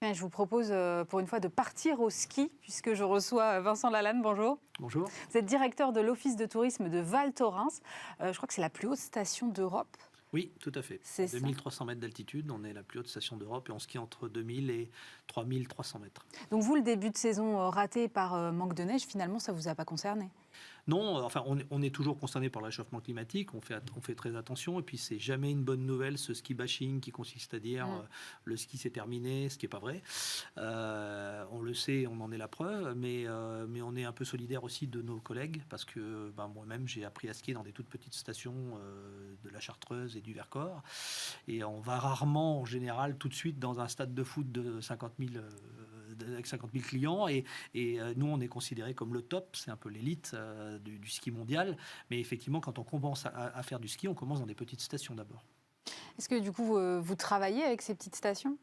Je vous propose pour une fois de partir au ski puisque je reçois Vincent Lalanne. Bonjour. Bonjour. Vous êtes directeur de l'Office de tourisme de Val Thorens. Je crois que c'est la plus haute station d'Europe. Oui, tout à fait. C'est 2300 mètres d'altitude, on est la plus haute station d'Europe et on skie entre 2000 et 3300 mètres. Donc vous, le début de saison raté par manque de neige, finalement, ça ne vous a pas concerné ? Non, enfin, on est toujours concerné par le réchauffement climatique, on fait très attention, et puis c'est jamais une bonne nouvelle, ce ski bashing qui consiste à dire le ski c'est terminé, ce qui n'est pas vrai. On le sait, on en est la preuve, mais on est un peu solidaire aussi de nos collègues, parce que moi-même j'ai appris à skier dans des toutes petites stations de la Chartreuse et du Vercors, et on va rarement, en général, tout de suite dans un stade de foot de 50 000 avec 50 000 clients et nous on est considéré comme le top, c'est un peu l'élite du ski mondial, mais effectivement quand on commence à faire du ski, on commence dans des petites stations d'abord. Est-ce que du coup vous travaillez avec ces petites stations ?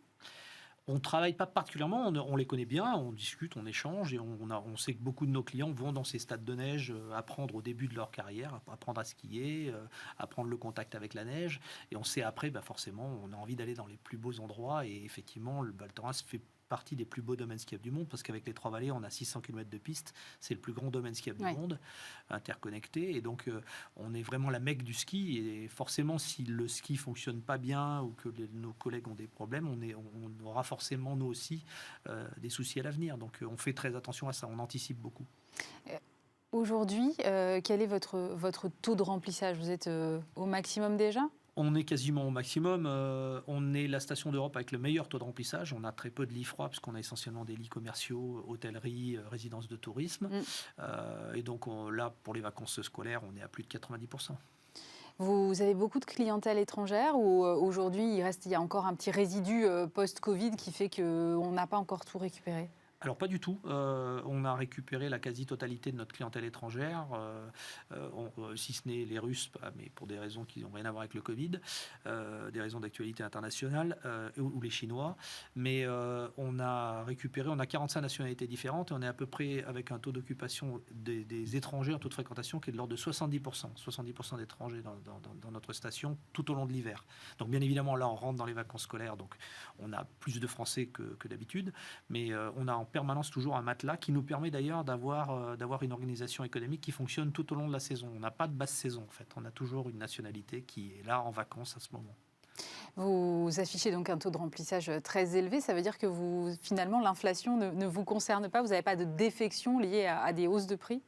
On ne travaille pas particulièrement, on les connaît bien, on discute, on échange et on sait que beaucoup de nos clients vont dans ces stades de neige apprendre au début de leur carrière, apprendre à skier, apprendre le contact avec la neige, et on sait après, forcément, on a envie d'aller dans les plus beaux endroits, et effectivement le Val Thorens fait partie des plus beaux domaines skiables du monde, parce qu'avec les Trois-Vallées, on a 600 km de piste, c'est le plus grand domaine skiable du monde, interconnecté, et donc on est vraiment la mecque du ski, et forcément si le ski fonctionne pas bien ou que nos collègues ont des problèmes, on aura forcément nous aussi des soucis à l'avenir, donc on fait très attention à ça, on anticipe beaucoup. Aujourd'hui, quel est votre taux de remplissage ? Vous êtes au maximum déjà ? On est quasiment au maximum. On est la station d'Europe avec le meilleur taux de remplissage. On a très peu de lits froids, parce qu'on a essentiellement des lits commerciaux, hôtellerie, résidences de tourisme. Et donc là, pour les vacances scolaires, on est à plus de 90%. Vous avez beaucoup de clientèle étrangère ou aujourd'hui il y a encore un petit résidu post-Covid qui fait qu'on n'a pas encore tout récupéré? Alors pas du tout. On a récupéré la quasi-totalité de notre clientèle étrangère, si ce n'est les Russes, mais pour des raisons qui n'ont rien à voir avec le Covid, des raisons d'actualité internationale, ou les Chinois. Mais on a 45 nationalités différentes et on est à peu près avec un taux d'occupation des étrangers, un taux de fréquentation qui est de l'ordre de 70%. 70% d'étrangers dans notre station tout au long de l'hiver. Donc bien évidemment, là on rentre dans les vacances scolaires, donc on a plus de Français que d'habitude, mais on a en permanence toujours un matelas qui nous permet d'ailleurs d'avoir une organisation économique qui fonctionne tout au long de la saison. On n'a pas de basse saison en fait, on a toujours une nationalité qui est là en vacances à ce moment. Vous affichez donc un taux de remplissage très élevé, ça veut dire que finalement l'inflation ne vous concerne pas, vous n'avez pas de défection liée à des hausses de prix?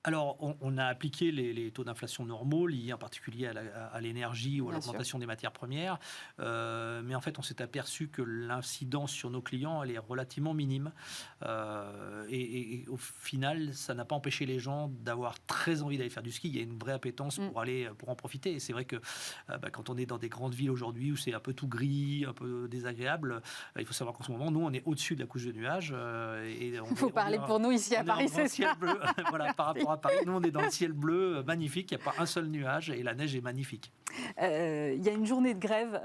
Alors, on a appliqué les taux d'inflation normaux liés en particulier à l'énergie ou à l'augmentation des matières premières. Mais en fait, on s'est aperçu que l'incidence sur nos clients, elle est relativement minime. Et au final, ça n'a pas empêché les gens d'avoir très envie d'aller faire du ski. Il y a une vraie appétence pour en profiter. Et c'est vrai que quand on est dans des grandes villes aujourd'hui où c'est un peu tout gris, un peu désagréable, il faut savoir qu'en ce moment, nous, on est au-dessus de la couche de nuages. Il faut parler pour nous ici à Paris, c'est ça. Bleu, voilà, par rapport à Paris, nous on est dans le ciel bleu magnifique, il n'y a pas un seul nuage et la neige est magnifique. Il y a une journée de grève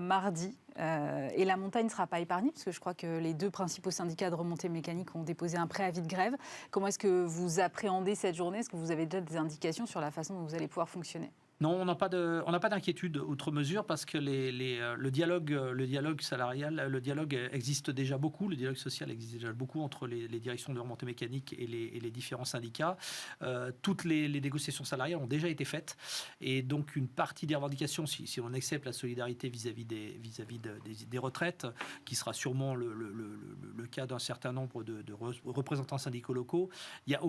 mardi et la montagne ne sera pas épargnée parce que je crois que les deux principaux syndicats de remontée mécanique ont déposé un préavis de grève. Comment est-ce que vous appréhendez cette journée? Est-ce que vous avez déjà des indications sur la façon dont vous allez pouvoir fonctionner? Non, on n'a pas d'inquiétude outre mesure parce que le dialogue salarial, le dialogue existe déjà beaucoup, le dialogue social existe déjà beaucoup entre les directions de remontée mécanique et les différents syndicats. Toutes les négociations salariales ont déjà été faites et donc une partie des revendications, si on accepte la solidarité vis-à-vis des retraites, qui sera sûrement le cas d'un certain nombre de représentants syndicaux locaux, il n'y a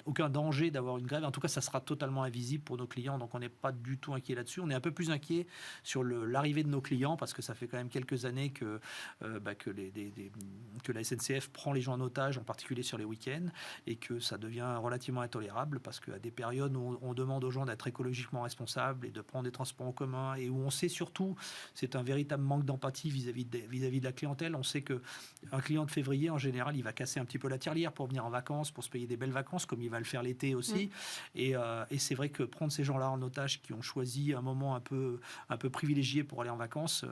aucun danger d'avoir une grève. En tout cas, ça sera totalement invisible pour nos clients, donc on n'est pas du tout inquiet là-dessus. On est un peu plus inquiet sur l'arrivée de nos clients parce que ça fait quand même quelques années que la SNCF prend les gens en otage, en particulier sur les week-ends, et que ça devient relativement intolérable parce qu'à des périodes où on demande aux gens d'être écologiquement responsables et de prendre des transports en commun et où on sait surtout, c'est un véritable manque d'empathie vis-à-vis de la clientèle. On sait qu'un client de février, en général, il va casser un petit peu la tirelire pour venir en vacances, pour se payer des belles vacances, comme il va le faire l'été aussi. Et c'est vrai que prendre ces gens-là en otage qui ont choisi un moment un peu privilégié pour aller en vacances,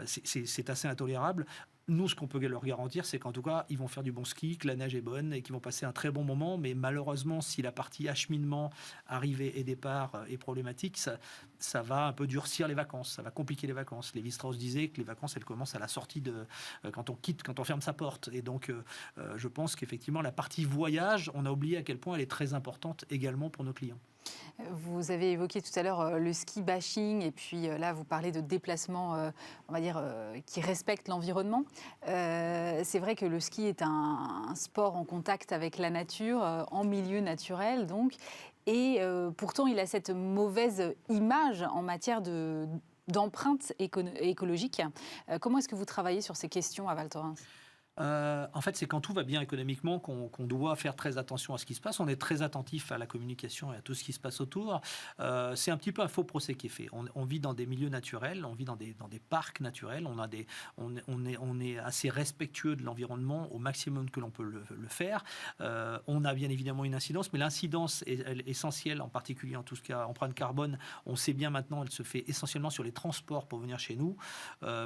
c'est assez intolérable. Nous, ce qu'on peut leur garantir, c'est qu'en tout cas, ils vont faire du bon ski, que la neige est bonne et qu'ils vont passer un très bon moment. Mais malheureusement, si la partie acheminement, arrivée et départ est problématique, ça va un peu durcir les vacances, ça va compliquer les vacances. Lévi-Strauss disait que les vacances, elles commencent à la sortie quand on ferme sa porte. Et donc, je pense qu'effectivement, la partie voyage, on a oublié à quel point elle est très importante également pour nos clients. Vous avez évoqué tout à l'heure le ski bashing et puis là vous parlez de déplacements on va dire qui respectent l'environnement. C'est vrai que le ski est un sport en contact avec la nature, en milieu naturel donc, et pourtant il a cette mauvaise image en matière d'empreinte écologique. Comment est-ce que vous travaillez sur ces questions à Val Thorens ? En fait, c'est quand tout va bien économiquement qu'on doit faire très attention à ce qui se passe. On est très attentif à la communication et à tout ce qui se passe autour. C'est un petit peu un faux procès qui est fait. On vit dans des milieux naturels, on vit dans des parcs naturels. On est assez respectueux de l'environnement au maximum que l'on peut le faire. On a bien évidemment une incidence, mais l'incidence est essentielle, en particulier en tout cas empreinte carbone. On sait bien maintenant, elle se fait essentiellement sur les transports pour venir chez nous.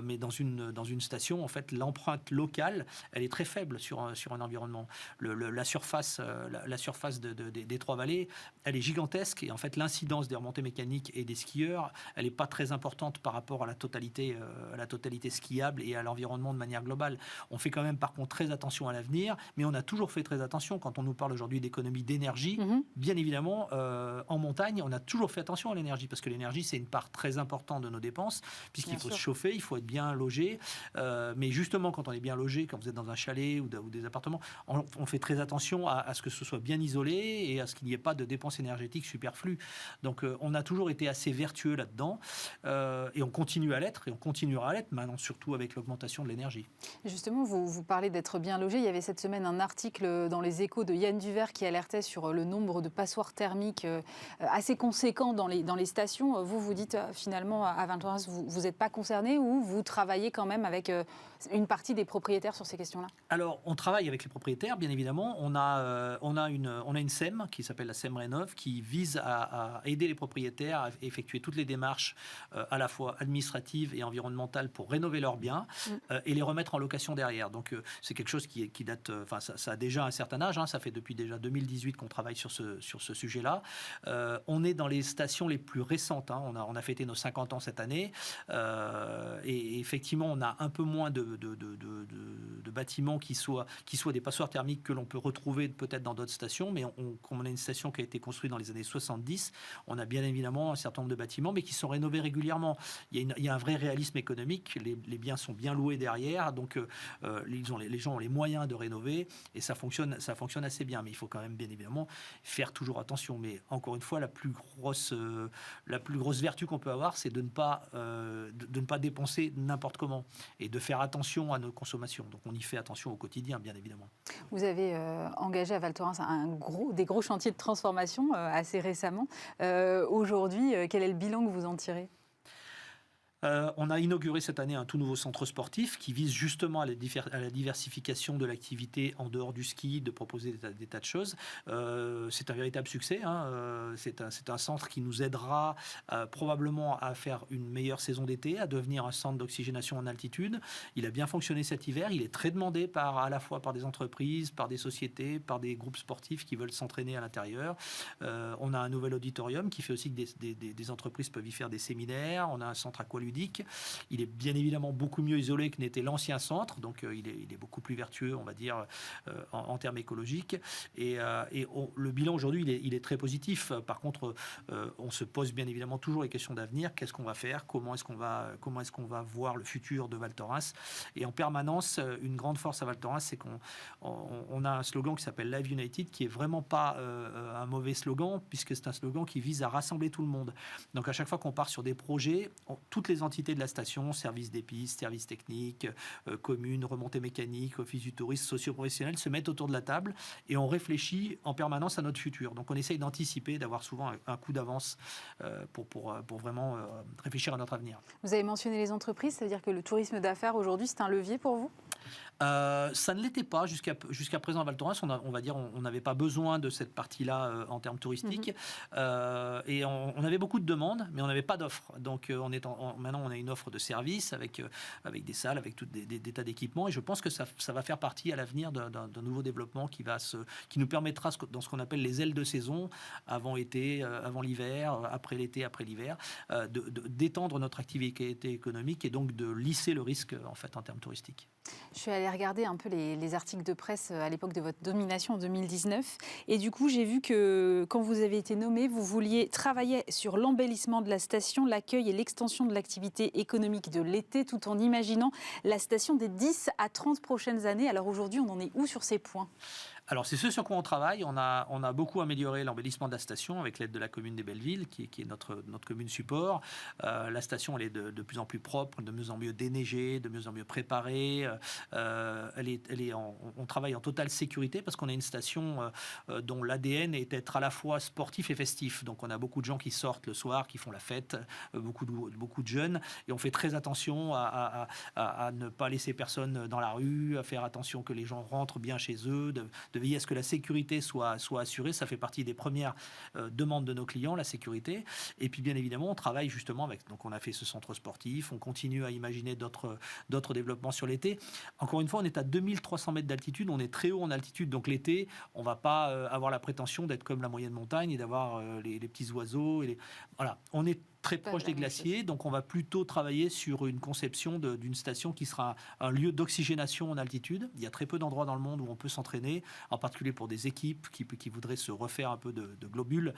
Mais dans une station, en fait, l'empreinte locale, elle est très faible sur un environnement. La surface des Trois-Vallées, elle est gigantesque et en fait l'incidence des remontées mécaniques et des skieurs, elle n'est pas très importante par rapport à la totalité skiable et à l'environnement de manière globale. On fait quand même par contre très attention à l'avenir, mais on a toujours fait très attention quand on nous parle aujourd'hui d'économie d'énergie. Bien évidemment, en montagne, on a toujours fait attention à l'énergie parce que l'énergie c'est une part très importante de nos dépenses puisqu'il faut se chauffer, il faut être bien logé. Mais justement, quand on est bien logé, quand vous vous êtes dans un chalet ou des appartements, on fait très attention à ce que ce soit bien isolé et à ce qu'il n'y ait pas de dépenses énergétiques superflues. Donc on a toujours été assez vertueux là-dedans et on continue à l'être et on continuera à l'être maintenant, surtout avec l'augmentation de l'énergie. Justement, vous parlez d'être bien logé. Il y avait cette semaine un article dans les Échos de Yann Duvert qui alertait sur le nombre de passoires thermiques assez conséquent dans les stations. Vous dites finalement à Val Thorens, vous n'êtes pas concerné ou vous travaillez quand même avec une partie des propriétaires sur ces questions-là? Alors, on travaille avec les propriétaires, bien évidemment. On a une SEM qui s'appelle la SEM Rénov, qui vise à aider les propriétaires à effectuer toutes les démarches à la fois administratives et environnementales pour rénover leurs biens et les remettre en location derrière. Donc, c'est quelque chose qui date, ça a déjà un certain âge, hein, ça fait depuis déjà 2018 qu'on travaille sur ce sujet-là. On est dans les stations les plus récentes, hein. On a fêté nos 50 ans cette année et effectivement, on a un peu moins de bâtiments qui soient des passoires thermiques que l'on peut retrouver peut-être dans d'autres stations, mais comme on a une station qui a été construite dans les années 70, on a bien évidemment un certain nombre de bâtiments, mais qui sont rénovés régulièrement. Il y a un vrai réalisme économique, les biens sont bien loués derrière, donc les gens ont les moyens de rénover, et ça fonctionne assez bien, mais il faut quand même bien évidemment faire toujours attention. Mais encore une fois, la plus grosse vertu qu'on peut avoir, c'est de ne pas dépenser n'importe comment, et de faire attention à nos consommations. Donc on y fait attention au quotidien, bien évidemment. Vous avez engagé à Val Thorens des gros chantiers de transformation assez récemment. Aujourd'hui, quel est le bilan que vous en tirez ? On a inauguré cette année un tout nouveau centre sportif qui vise justement à la diversification de l'activité en dehors du ski, de proposer des tas de choses. C'est un véritable succès, hein. C'est un centre qui nous aidera probablement à faire une meilleure saison d'été, à devenir un centre d'oxygénation en altitude. Il a bien fonctionné cet hiver. Il est très demandé à la fois par des entreprises, par des sociétés, par des groupes sportifs qui veulent s'entraîner à l'intérieur. On a un nouvel auditorium qui fait aussi que des entreprises peuvent y faire des séminaires. On a un centre aqualudique. Il est bien évidemment beaucoup mieux isolé que n'était l'ancien centre, donc il est beaucoup plus vertueux, on va dire, en termes écologiques. Le bilan aujourd'hui, il est très positif. Par contre, on se pose bien évidemment toujours les questions d'avenir. Qu'est-ce qu'on va faire ? Comment est-ce qu'on va voir le futur de Val Thorens ? Et en permanence, une grande force à Val Thorens, c'est qu'on a un slogan qui s'appelle Live United, qui est vraiment pas un mauvais slogan, puisque c'est un slogan qui vise à rassembler tout le monde. Donc à chaque fois qu'on part sur des projets, toutes les entités de la station, services des pistes, services techniques, communes, remontées mécaniques, office du tourisme, socio-professionnels, se mettent autour de la table et on réfléchit en permanence à notre futur. Donc on essaye d'anticiper, d'avoir souvent un coup d'avance pour vraiment réfléchir à notre avenir. Vous avez mentionné les entreprises, c'est-à-dire que le tourisme d'affaires aujourd'hui, c'est un levier pour vous ? Ça ne l'était pas jusqu'à présent à Val Thorens. On va dire on n'avait pas besoin de cette partie-là en termes touristiques. Et on avait beaucoup de demandes, mais on n'avait pas d'offres. Donc maintenant on a une offre de services avec des salles, avec des tas d'équipements. Et je pense que ça va faire partie à l'avenir d'un nouveau développement qui nous permettra, dans ce qu'on appelle les ailes de saison, avant été, avant l'hiver, après l'été, après l'hiver, d'étendre notre activité économique et donc de lisser le risque en termes touristiques. Je suis allée regarder un peu les articles de presse à l'époque de votre domination en 2019. Et du coup, j'ai vu que quand vous avez été nommé, vous vouliez travailler sur l'embellissement de la station, l'accueil et l'extension de l'activité économique de l'été, tout en imaginant la station des 10 à 30 prochaines années. Alors aujourd'hui, on en est où sur ces points ? Alors, c'est ce sur quoi on travaille. On a beaucoup amélioré l'embellissement de la station avec l'aide de la commune des Bellevilles, qui est notre commune support. La station, elle est de plus en plus propre, de mieux en mieux déneigée, de mieux en mieux préparée. On travaille en totale sécurité parce qu'on a une station dont l'ADN est d'être à la fois sportif et festif. Donc, on a beaucoup de gens qui sortent le soir, qui font la fête, beaucoup de jeunes. Et on fait très attention à ne pas laisser personne dans la rue, à faire attention que les gens rentrent bien chez eux, de veiller à ce que la sécurité soit assurée. Ça fait partie des premières demandes de nos clients, la sécurité. Et puis, bien évidemment, on travaille justement avec... Donc, on a fait ce centre sportif. On continue à imaginer d'autres développements sur l'été. Encore une fois, on est à 2300 mètres d'altitude. On est très haut en altitude. Donc, l'été, on ne va pas avoir la prétention d'être comme la moyenne montagne et d'avoir les petits oiseaux. Voilà. On est très proche des glaciers, donc on va plutôt travailler sur une conception d'une station qui sera un lieu d'oxygénation en altitude. Il y a très peu d'endroits dans le monde où on peut s'entraîner, en particulier pour des équipes qui voudraient se refaire un peu de globules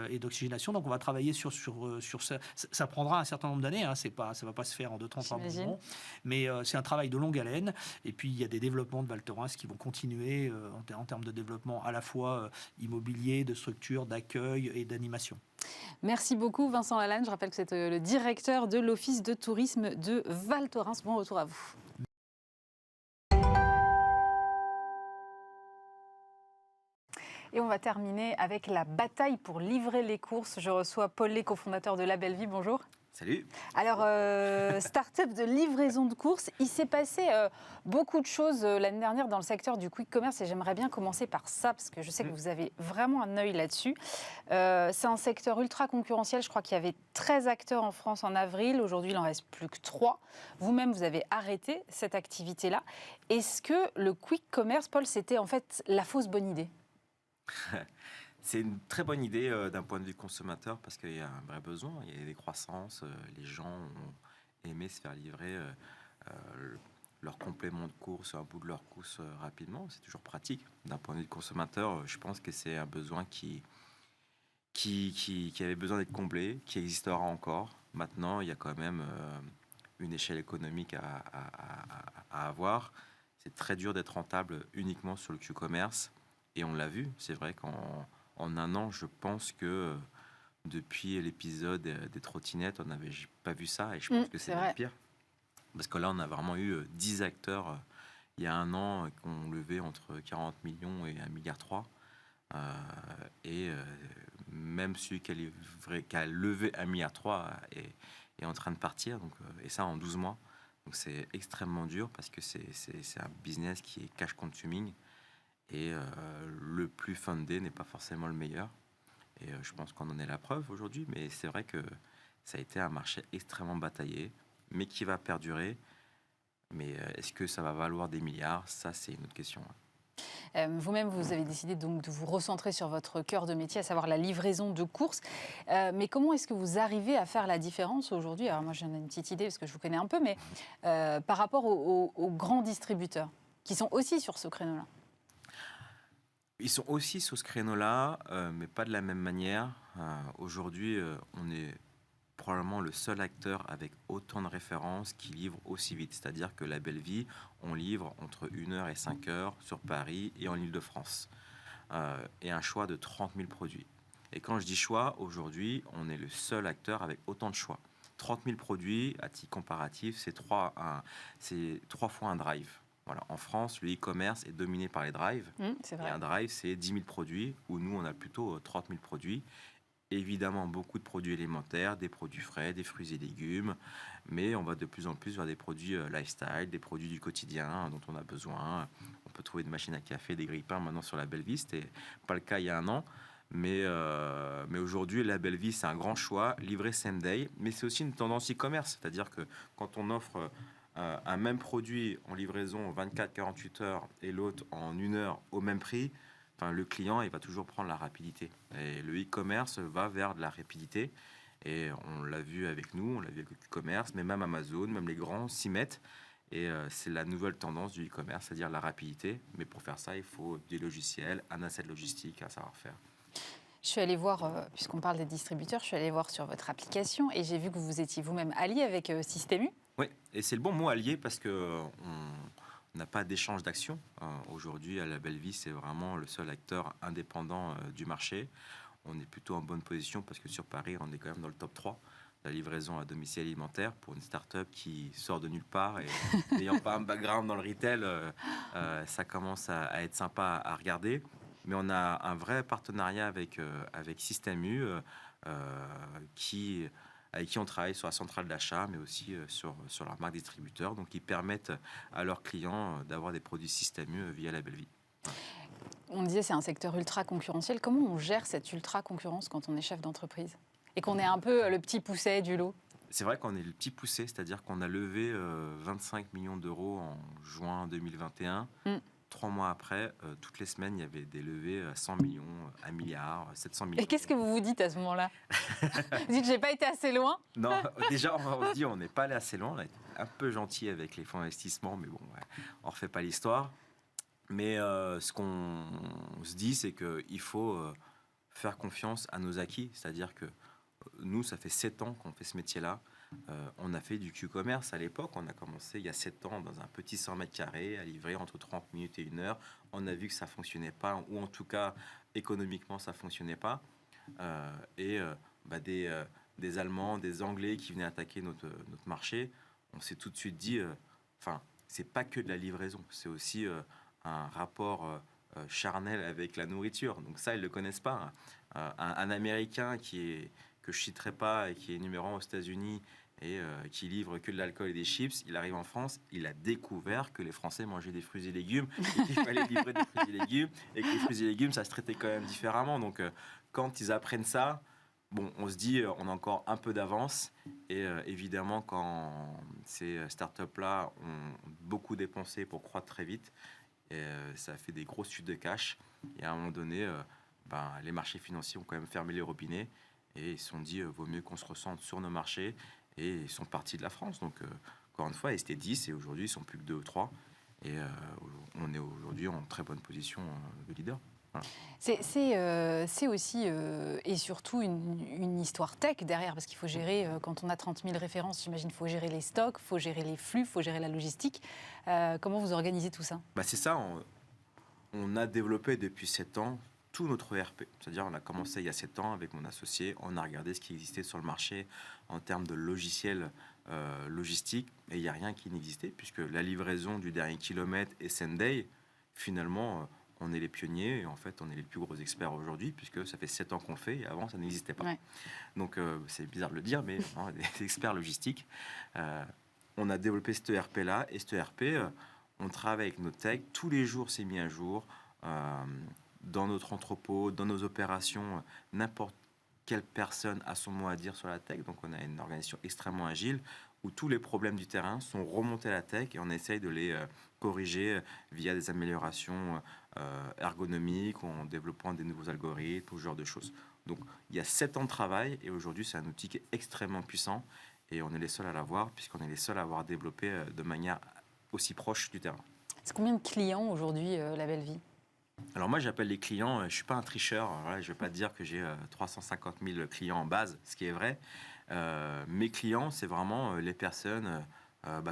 et d'oxygénation. Donc on va travailler sur ça. Ça prendra un certain nombre d'années, hein. Ça va pas se faire en 2-3 mois, mais c'est un travail de longue haleine. Et puis il y a des développements de Val Thorens qui vont continuer en termes de développement à la fois immobilier, de structure, d'accueil et d'animation. Merci beaucoup Vincent Lalanne. Je rappelle que c'est le directeur de l'Office de tourisme de Val Thorens. Bon retour à vous. Et on va terminer avec la bataille pour livrer les courses. Je reçois Paul Lé, cofondateur de La Belle Vie. Bonjour. Salut. Alors, start-up de livraison de courses, il s'est passé beaucoup de choses l'année dernière dans le secteur du quick commerce et j'aimerais bien commencer par ça parce que je sais que vous avez vraiment un œil là-dessus. C'est un secteur ultra concurrentiel. Je crois qu'il y avait 13 acteurs en France en avril. Aujourd'hui, il en reste plus que 3. Vous-même, vous avez arrêté cette activité-là. Est-ce que le quick commerce, Paul, c'était en fait la fausse bonne idée ? C'est une très bonne idée d'un point de vue consommateur parce qu'il y a un vrai besoin, il y a des croissances, les gens ont aimé se faire livrer leur complément de course, un bout de leur course rapidement. C'est toujours pratique. D'un point de vue consommateur, je pense que c'est un besoin qui avait besoin d'être comblé, qui existera encore. Maintenant, il y a quand même une échelle économique à avoir. C'est très dur d'être rentable uniquement sur le Q-commerce. Et on l'a vu, c'est vrai qu'en un an, je pense que depuis l'épisode des trottinettes, on n'avait pas vu ça. Et je pense que c'est le pire. Parce que là, on a vraiment eu 10 acteurs il y a un an qui ont levé entre 40 millions et 1,3 milliard. Même celui qui a levé 1,3 milliard est en train de partir. Donc, et ça en 12 mois. Donc c'est extrêmement dur parce que c'est un business qui est cash consuming. Et le plus fundé n'est pas forcément le meilleur. Et je pense qu'on en est la preuve aujourd'hui. Mais c'est vrai que ça a été un marché extrêmement bataillé, mais qui va perdurer. Mais est-ce que ça va valoir des milliards ? Ça, c'est une autre question. Vous-même, vous avez décidé donc de vous recentrer sur votre cœur de métier, à savoir la livraison de courses. Mais comment est-ce que vous arrivez à faire la différence aujourd'hui ? Alors moi, j'en ai une petite idée parce que je vous connais un peu, mais par rapport aux grands distributeurs qui sont aussi sur ce créneau-là. Ils sont aussi sur ce créneau-là, mais pas de la même manière. Aujourd'hui, on est probablement le seul acteur avec autant de références qui livre aussi vite. C'est-à-dire que La Belle Vie, on livre entre 1h et 5h sur Paris et en Île-de-France. Et un choix de 30 000 produits. Et quand je dis choix, aujourd'hui, on est le seul acteur avec autant de choix. 30 000 produits, à titre comparatif, c'est 3 fois un drive. Voilà. En France, le e-commerce est dominé par les drives. C'est vrai. Et un drive, c'est 10 000 produits, où nous, on a plutôt 30 000 produits. Évidemment, beaucoup de produits élémentaires, des produits frais, des fruits et légumes. Mais on va de plus en plus vers des produits lifestyle, des produits du quotidien dont on a besoin. On peut trouver des machines à café, des grille-pains maintenant sur La Belle Vie. Ce n'était pas le cas il y a un an. Mais aujourd'hui, La Belle Vie, c'est un grand choix, livré same day. Mais c'est aussi une tendance e-commerce. C'est-à-dire que quand on offre un même produit en livraison 24-48 heures et l'autre en 1 heure au même prix, enfin, le client, il va toujours prendre la rapidité. Et le e-commerce va vers de la rapidité. Et on l'a vu avec nous, on l'a vu avec le e-commerce, mais même Amazon, même les grands s'y mettent. Et c'est la nouvelle tendance du e-commerce, c'est-à-dire la rapidité. Mais pour faire ça, il faut des logiciels, un asset logistique, un savoir-faire. Je suis allée voir, puisqu'on parle des distributeurs, je suis allée voir sur votre application et j'ai vu que vous étiez vous-même allié avec Système U. Oui, et c'est le bon mot allié parce qu'on n'a pas d'échange d'actions. Aujourd'hui, à La Belle Vie, c'est vraiment le seul acteur indépendant du marché. On est plutôt en bonne position parce que sur Paris, on est quand même dans le top 3. La livraison à domicile alimentaire pour une start-up qui sort de nulle part et n'ayant pas un background dans le retail, ça commence à être sympa à regarder. Mais on a un vrai partenariat avec Système U avec qui on travaille sur la centrale d'achat, mais aussi sur leur marque distributeur. Donc, ils permettent à leurs clients d'avoir des produits Système U via La Belle Vie. On disait c'est un secteur ultra concurrentiel. Comment on gère cette ultra concurrence quand on est chef d'entreprise et qu'on est un peu le petit pousset du lot? C'est vrai qu'on est le petit poussé, c'est-à-dire qu'on a levé 25 millions d'euros en juin 2021. 3 mois après, toutes les semaines, il y avait des levées à 100 millions, 1 milliard, 700 millions. Et qu'est-ce que vous vous dites à ce moment-là? Vous dites, j'ai pas été assez loin? Non, déjà, on se dit, on n'est pas allé assez loin. On a été un peu gentil avec les fonds d'investissement, mais bon, ouais, on refait pas l'histoire. Mais ce qu'on se dit, c'est qu'il faut faire confiance à nos acquis. C'est-à-dire que nous, ça fait 7 ans qu'on fait ce métier-là. On a fait du Q-commerce à l'époque. On a commencé il y a 7 ans dans un petit 100 mètres carrés à livrer entre 30 minutes et 1 heure. On a vu que ça ne fonctionnait pas, ou en tout cas, économiquement, ça ne fonctionnait pas. Des Allemands, des Anglais qui venaient attaquer notre marché, on s'est tout de suite dit, c'est pas que de la livraison, c'est aussi un rapport charnel avec la nourriture. Donc ça, ils ne le connaissent pas. Un Américain que je citerai pas et qui est numéro 1 aux États-Unis et qui livre que de l'alcool et des chips, il arrive en France, il a découvert que les Français mangeaient des fruits et légumes, et qu'il fallait livrer des fruits et légumes, et que les fruits et légumes, ça se traitait quand même différemment. Donc quand ils apprennent ça, bon, on se dit, on a encore un peu d'avance. Et évidemment, quand ces startups-là ont beaucoup dépensé pour croître très vite, ça fait des grosses chutes de cash. Et à un moment donné, les marchés financiers ont quand même fermé les robinets. Et ils se sont dit, vaut mieux qu'on se recentre sur nos marchés. Et ils sont partis de la France. Donc, encore une fois, ils étaient 10 et aujourd'hui, ils sont plus que 2 ou 3. Et on est aujourd'hui en très bonne position de leader. Voilà. C'est aussi et surtout une histoire tech derrière, parce qu'il faut gérer, quand on a 30 000 références, j'imagine, il faut gérer les stocks, il faut gérer les flux, il faut gérer la logistique. Comment vous organisez tout ça? C'est ça, on a développé depuis 7 ans tout notre ERP. C'est-à-dire, on a commencé il y a 7 ans avec mon associé, on a regardé ce qui existait sur le marché en termes de logiciels logistiques, et il n'y a rien qui n'existait, puisque la livraison du dernier kilomètre et Sunday, finalement, on est les pionniers, et en fait, on est les plus gros experts aujourd'hui, puisque ça fait 7 ans qu'on le fait, et avant, ça n'existait pas. Ouais. Donc, c'est bizarre de le dire, mais des experts logistiques. On a développé cet ERP-là, et cet ERP, on travaille avec nos techs. Tous les jours, c'est mis à jour. Dans notre entrepôt, dans nos opérations, n'importe quelle personne a son mot à dire sur la tech. Donc, on a une organisation extrêmement agile, où tous les problèmes du terrain sont remontés à la tech, et on essaye de les corriger via des améliorations ergonomiques, ou en développant des nouveaux algorithmes, ce genre de choses. Donc, il y a 7 ans de travail, et aujourd'hui, c'est un outil qui est extrêmement puissant, et on est les seuls à l'avoir, puisqu'on est les seuls à avoir développé de manière aussi proche du terrain. C'est combien de clients aujourd'hui, La Belle Vie? Alors moi, j'appelle les clients, je ne suis pas un tricheur, voilà, je ne vais pas dire que j'ai 350 000 clients en base, ce qui est vrai. Mes clients, c'est vraiment les personnes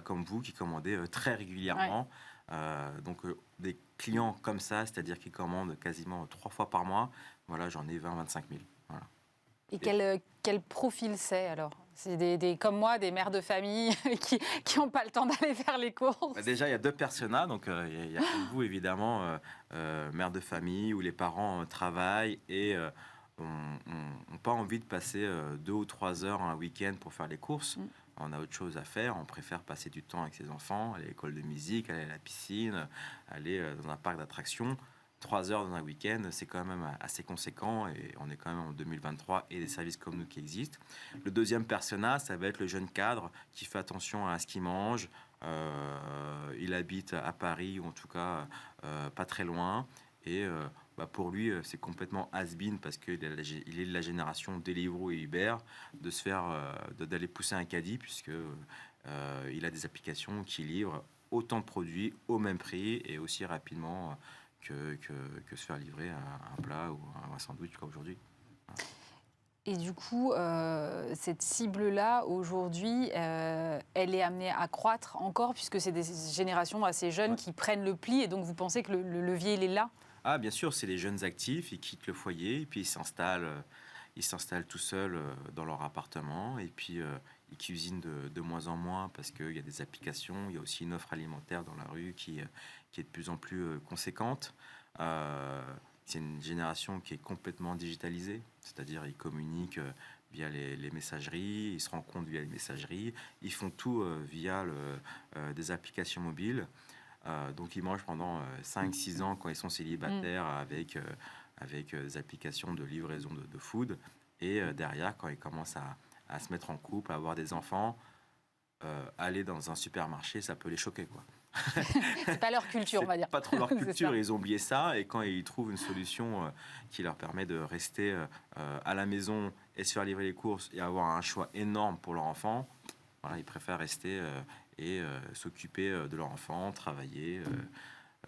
comme vous qui commandez très régulièrement. Ouais. Donc des clients comme ça, c'est-à-dire qui commandent quasiment 3 fois par mois, voilà, j'en ai 20-25 000. Voilà. Et quel profil c'est alors? C'est comme moi, des mères de famille qui n'ont pas le temps d'aller faire les courses. Déjà, il y a 2 personas. Donc, il y a comme vous, évidemment, mères de famille où les parents travaillent et n'ont pas envie de passer 2 ou 3 heures un week-end pour faire les courses. On a autre chose à faire. On préfère passer du temps avec ses enfants, aller à l'école de musique, aller à la piscine, aller dans un parc d'attractions. 3 heures dans un week-end, c'est quand même assez conséquent et on est quand même en 2023 et des services comme nous qui existent. Le deuxième persona, ça va être le jeune cadre qui fait attention à ce qu'il mange. Il habite à Paris ou en tout cas pas très loin et pour lui, c'est complètement has-been parce qu'il est de la génération Deliveroo et Uber de se faire d'aller pousser un caddie puisque il a des applications qui livrent autant de produits au même prix et aussi rapidement que se faire livrer un plat ou un sandwich comme aujourd'hui. Et du coup, cette cible-là, aujourd'hui, elle est amenée à croître encore, puisque c'est des générations assez jeunes qui prennent le pli, et donc vous pensez que le levier, il est là? Ah, bien sûr, c'est les jeunes actifs, ils quittent le foyer, et puis ils s'installent tout seuls dans leur appartement, et puis ils cuisinent de moins en moins, parce qu'il y a des applications, il y a aussi une offre alimentaire dans la rue qui est de plus en plus conséquente. C'est une génération qui est complètement digitalisée, c'est-à-dire ils communiquent via les messageries, ils se rencontrent via les messageries, ils font tout via des applications mobiles. Donc ils mangent pendant 5-6 ans quand ils sont célibataires avec des applications de livraison de food. Et derrière, quand ils commencent à se mettre en couple, à avoir des enfants, aller dans un supermarché, ça peut les choquer, quoi. C'est pas leur culture, on va dire. Pas trop leur C'est culture, ça. ils ont oublié ça. Et quand ils trouvent une solution qui leur permet de rester à la maison et se faire livrer les courses et avoir un choix énorme pour leur enfant, voilà, ils préfèrent rester et s'occuper de leur enfant, travailler,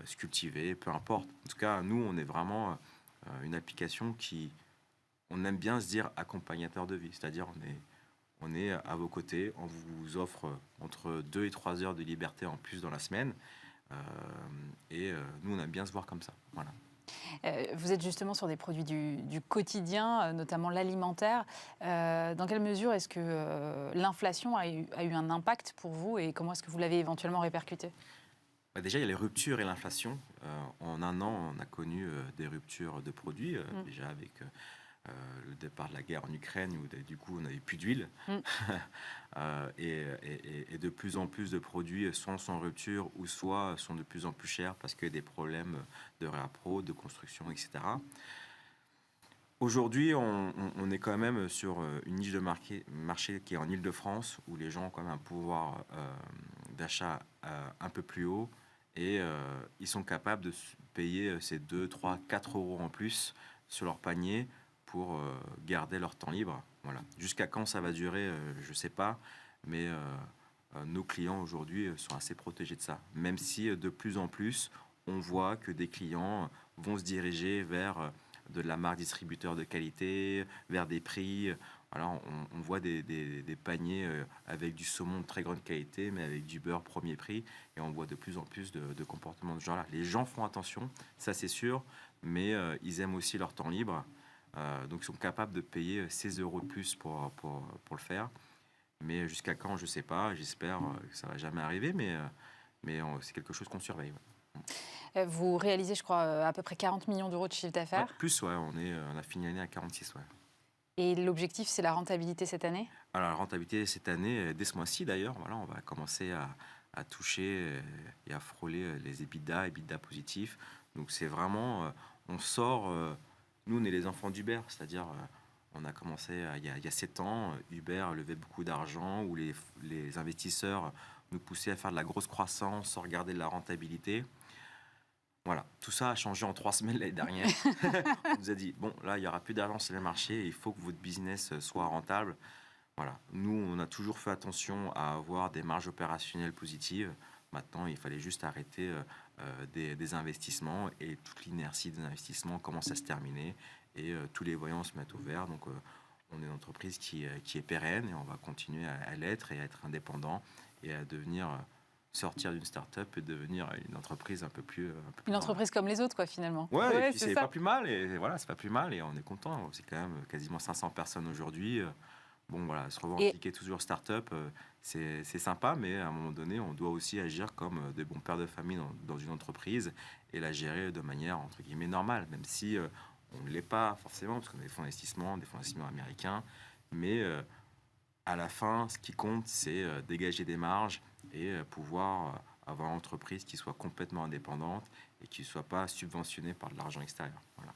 se cultiver, peu importe. En tout cas, nous, on est vraiment une application qui, on aime bien se dire accompagnateur de vie, c'est-à-dire on est à vos côtés, on vous offre entre 2 et 3 heures de liberté en plus dans la semaine, et nous, on aime bien se voir comme ça. Voilà. Vous êtes justement sur des produits du quotidien, notamment l'alimentaire. Dans quelle mesure est-ce que l'inflation a eu un impact pour vous et comment est-ce que vous l'avez éventuellement répercuté ? Déjà, il y a les ruptures et l'inflation. En un an, on a connu des ruptures de produits, déjà avec le départ de la guerre en Ukraine, où du coup, on n'avait plus d'huile. Et de plus en plus de produits soit sont en rupture ou soit sont de plus en plus chers parce qu'il y a des problèmes de réappro, de construction, etc. Aujourd'hui, on est quand même sur une niche de marché qui est en Île-de-France, où les gens ont quand même un pouvoir d'achat un peu plus haut et ils sont capables de payer ces 2, 3, 4 euros en plus sur leur panier pour garder leur temps libre. Voilà. Jusqu'à quand ça va durer, je ne sais pas, mais nos clients aujourd'hui sont assez protégés de ça. Même si de plus en plus, on voit que des clients vont se diriger vers de la marque distributeur de qualité, vers des prix. Voilà, on voit des paniers avec du saumon de très grande qualité, mais avec du beurre premier prix. Et on voit de plus en plus de comportements de ce genre-là. Les gens font attention, ça c'est sûr, mais ils aiment aussi leur temps libre. Donc ils sont capables de payer 16 euros de plus pour le faire. Mais jusqu'à quand, je ne sais pas. J'espère que ça ne va jamais arriver, mais c'est quelque chose qu'on surveille. Ouais. Vous réalisez, je crois, à peu près 40 millions d'euros de chiffre d'affaires. Ouais, plus, ouais, on a fini l'année à 46, ouais. Et l'objectif, c'est la rentabilité cette année ? Alors la rentabilité cette année, dès ce mois-ci d'ailleurs, voilà, on va commencer à toucher et à frôler les EBITDA positifs. Donc c'est vraiment, on sort... Nous, on est les enfants d'Uber, c'est-à-dire on a commencé il y a 7 ans. Uber levait beaucoup d'argent, où les investisseurs nous poussaient à faire de la grosse croissance sans regarder de la rentabilité. Voilà, tout ça a changé en 3 semaines l'année dernière. On nous a dit, bon, là, il n'y aura plus d'argent sur les marchés, il faut que votre business soit rentable. Voilà, nous, on a toujours fait attention à avoir des marges opérationnelles positives. Maintenant, il fallait juste arrêter des investissements et toute l'inertie des investissements commence à se terminer et tous les voyants se mettent au vert. Donc, on est une entreprise qui est pérenne et on va continuer à l'être et à être indépendant et à devenir sortir d'une start-up et devenir une entreprise un peu plus une entreprise comme les autres, quoi, finalement. Ouais, et puis c'est pas plus mal et voilà, c'est pas plus mal et on est content. C'est quand même quasiment 500 personnes aujourd'hui. Bon, voilà, se revendiquer toujours start-up, c'est sympa, mais à un moment donné, on doit aussi agir comme des bons pères de famille dans une entreprise et la gérer de manière, entre guillemets, normale, même si on ne l'est pas forcément, parce qu'on a des fonds d'investissement américains, mais à la fin, ce qui compte, c'est dégager des marges et pouvoir avoir une entreprise qui soit complètement indépendante et qui ne soit pas subventionnée par de l'argent extérieur. Voilà.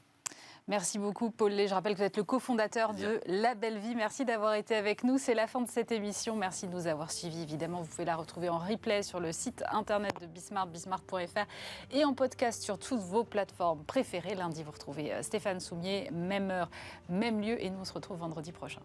Merci beaucoup, Paul Lay. Je rappelle que vous êtes le cofondateur de La Belle Vie. Merci d'avoir été avec nous. C'est la fin de cette émission. Merci de nous avoir suivis. Évidemment, vous pouvez la retrouver en replay sur le site internet de Bismart, bismart.fr et en podcast sur toutes vos plateformes préférées. Lundi, vous retrouvez Stéphane Soumier, même heure, même lieu. Et nous, on se retrouve vendredi prochain.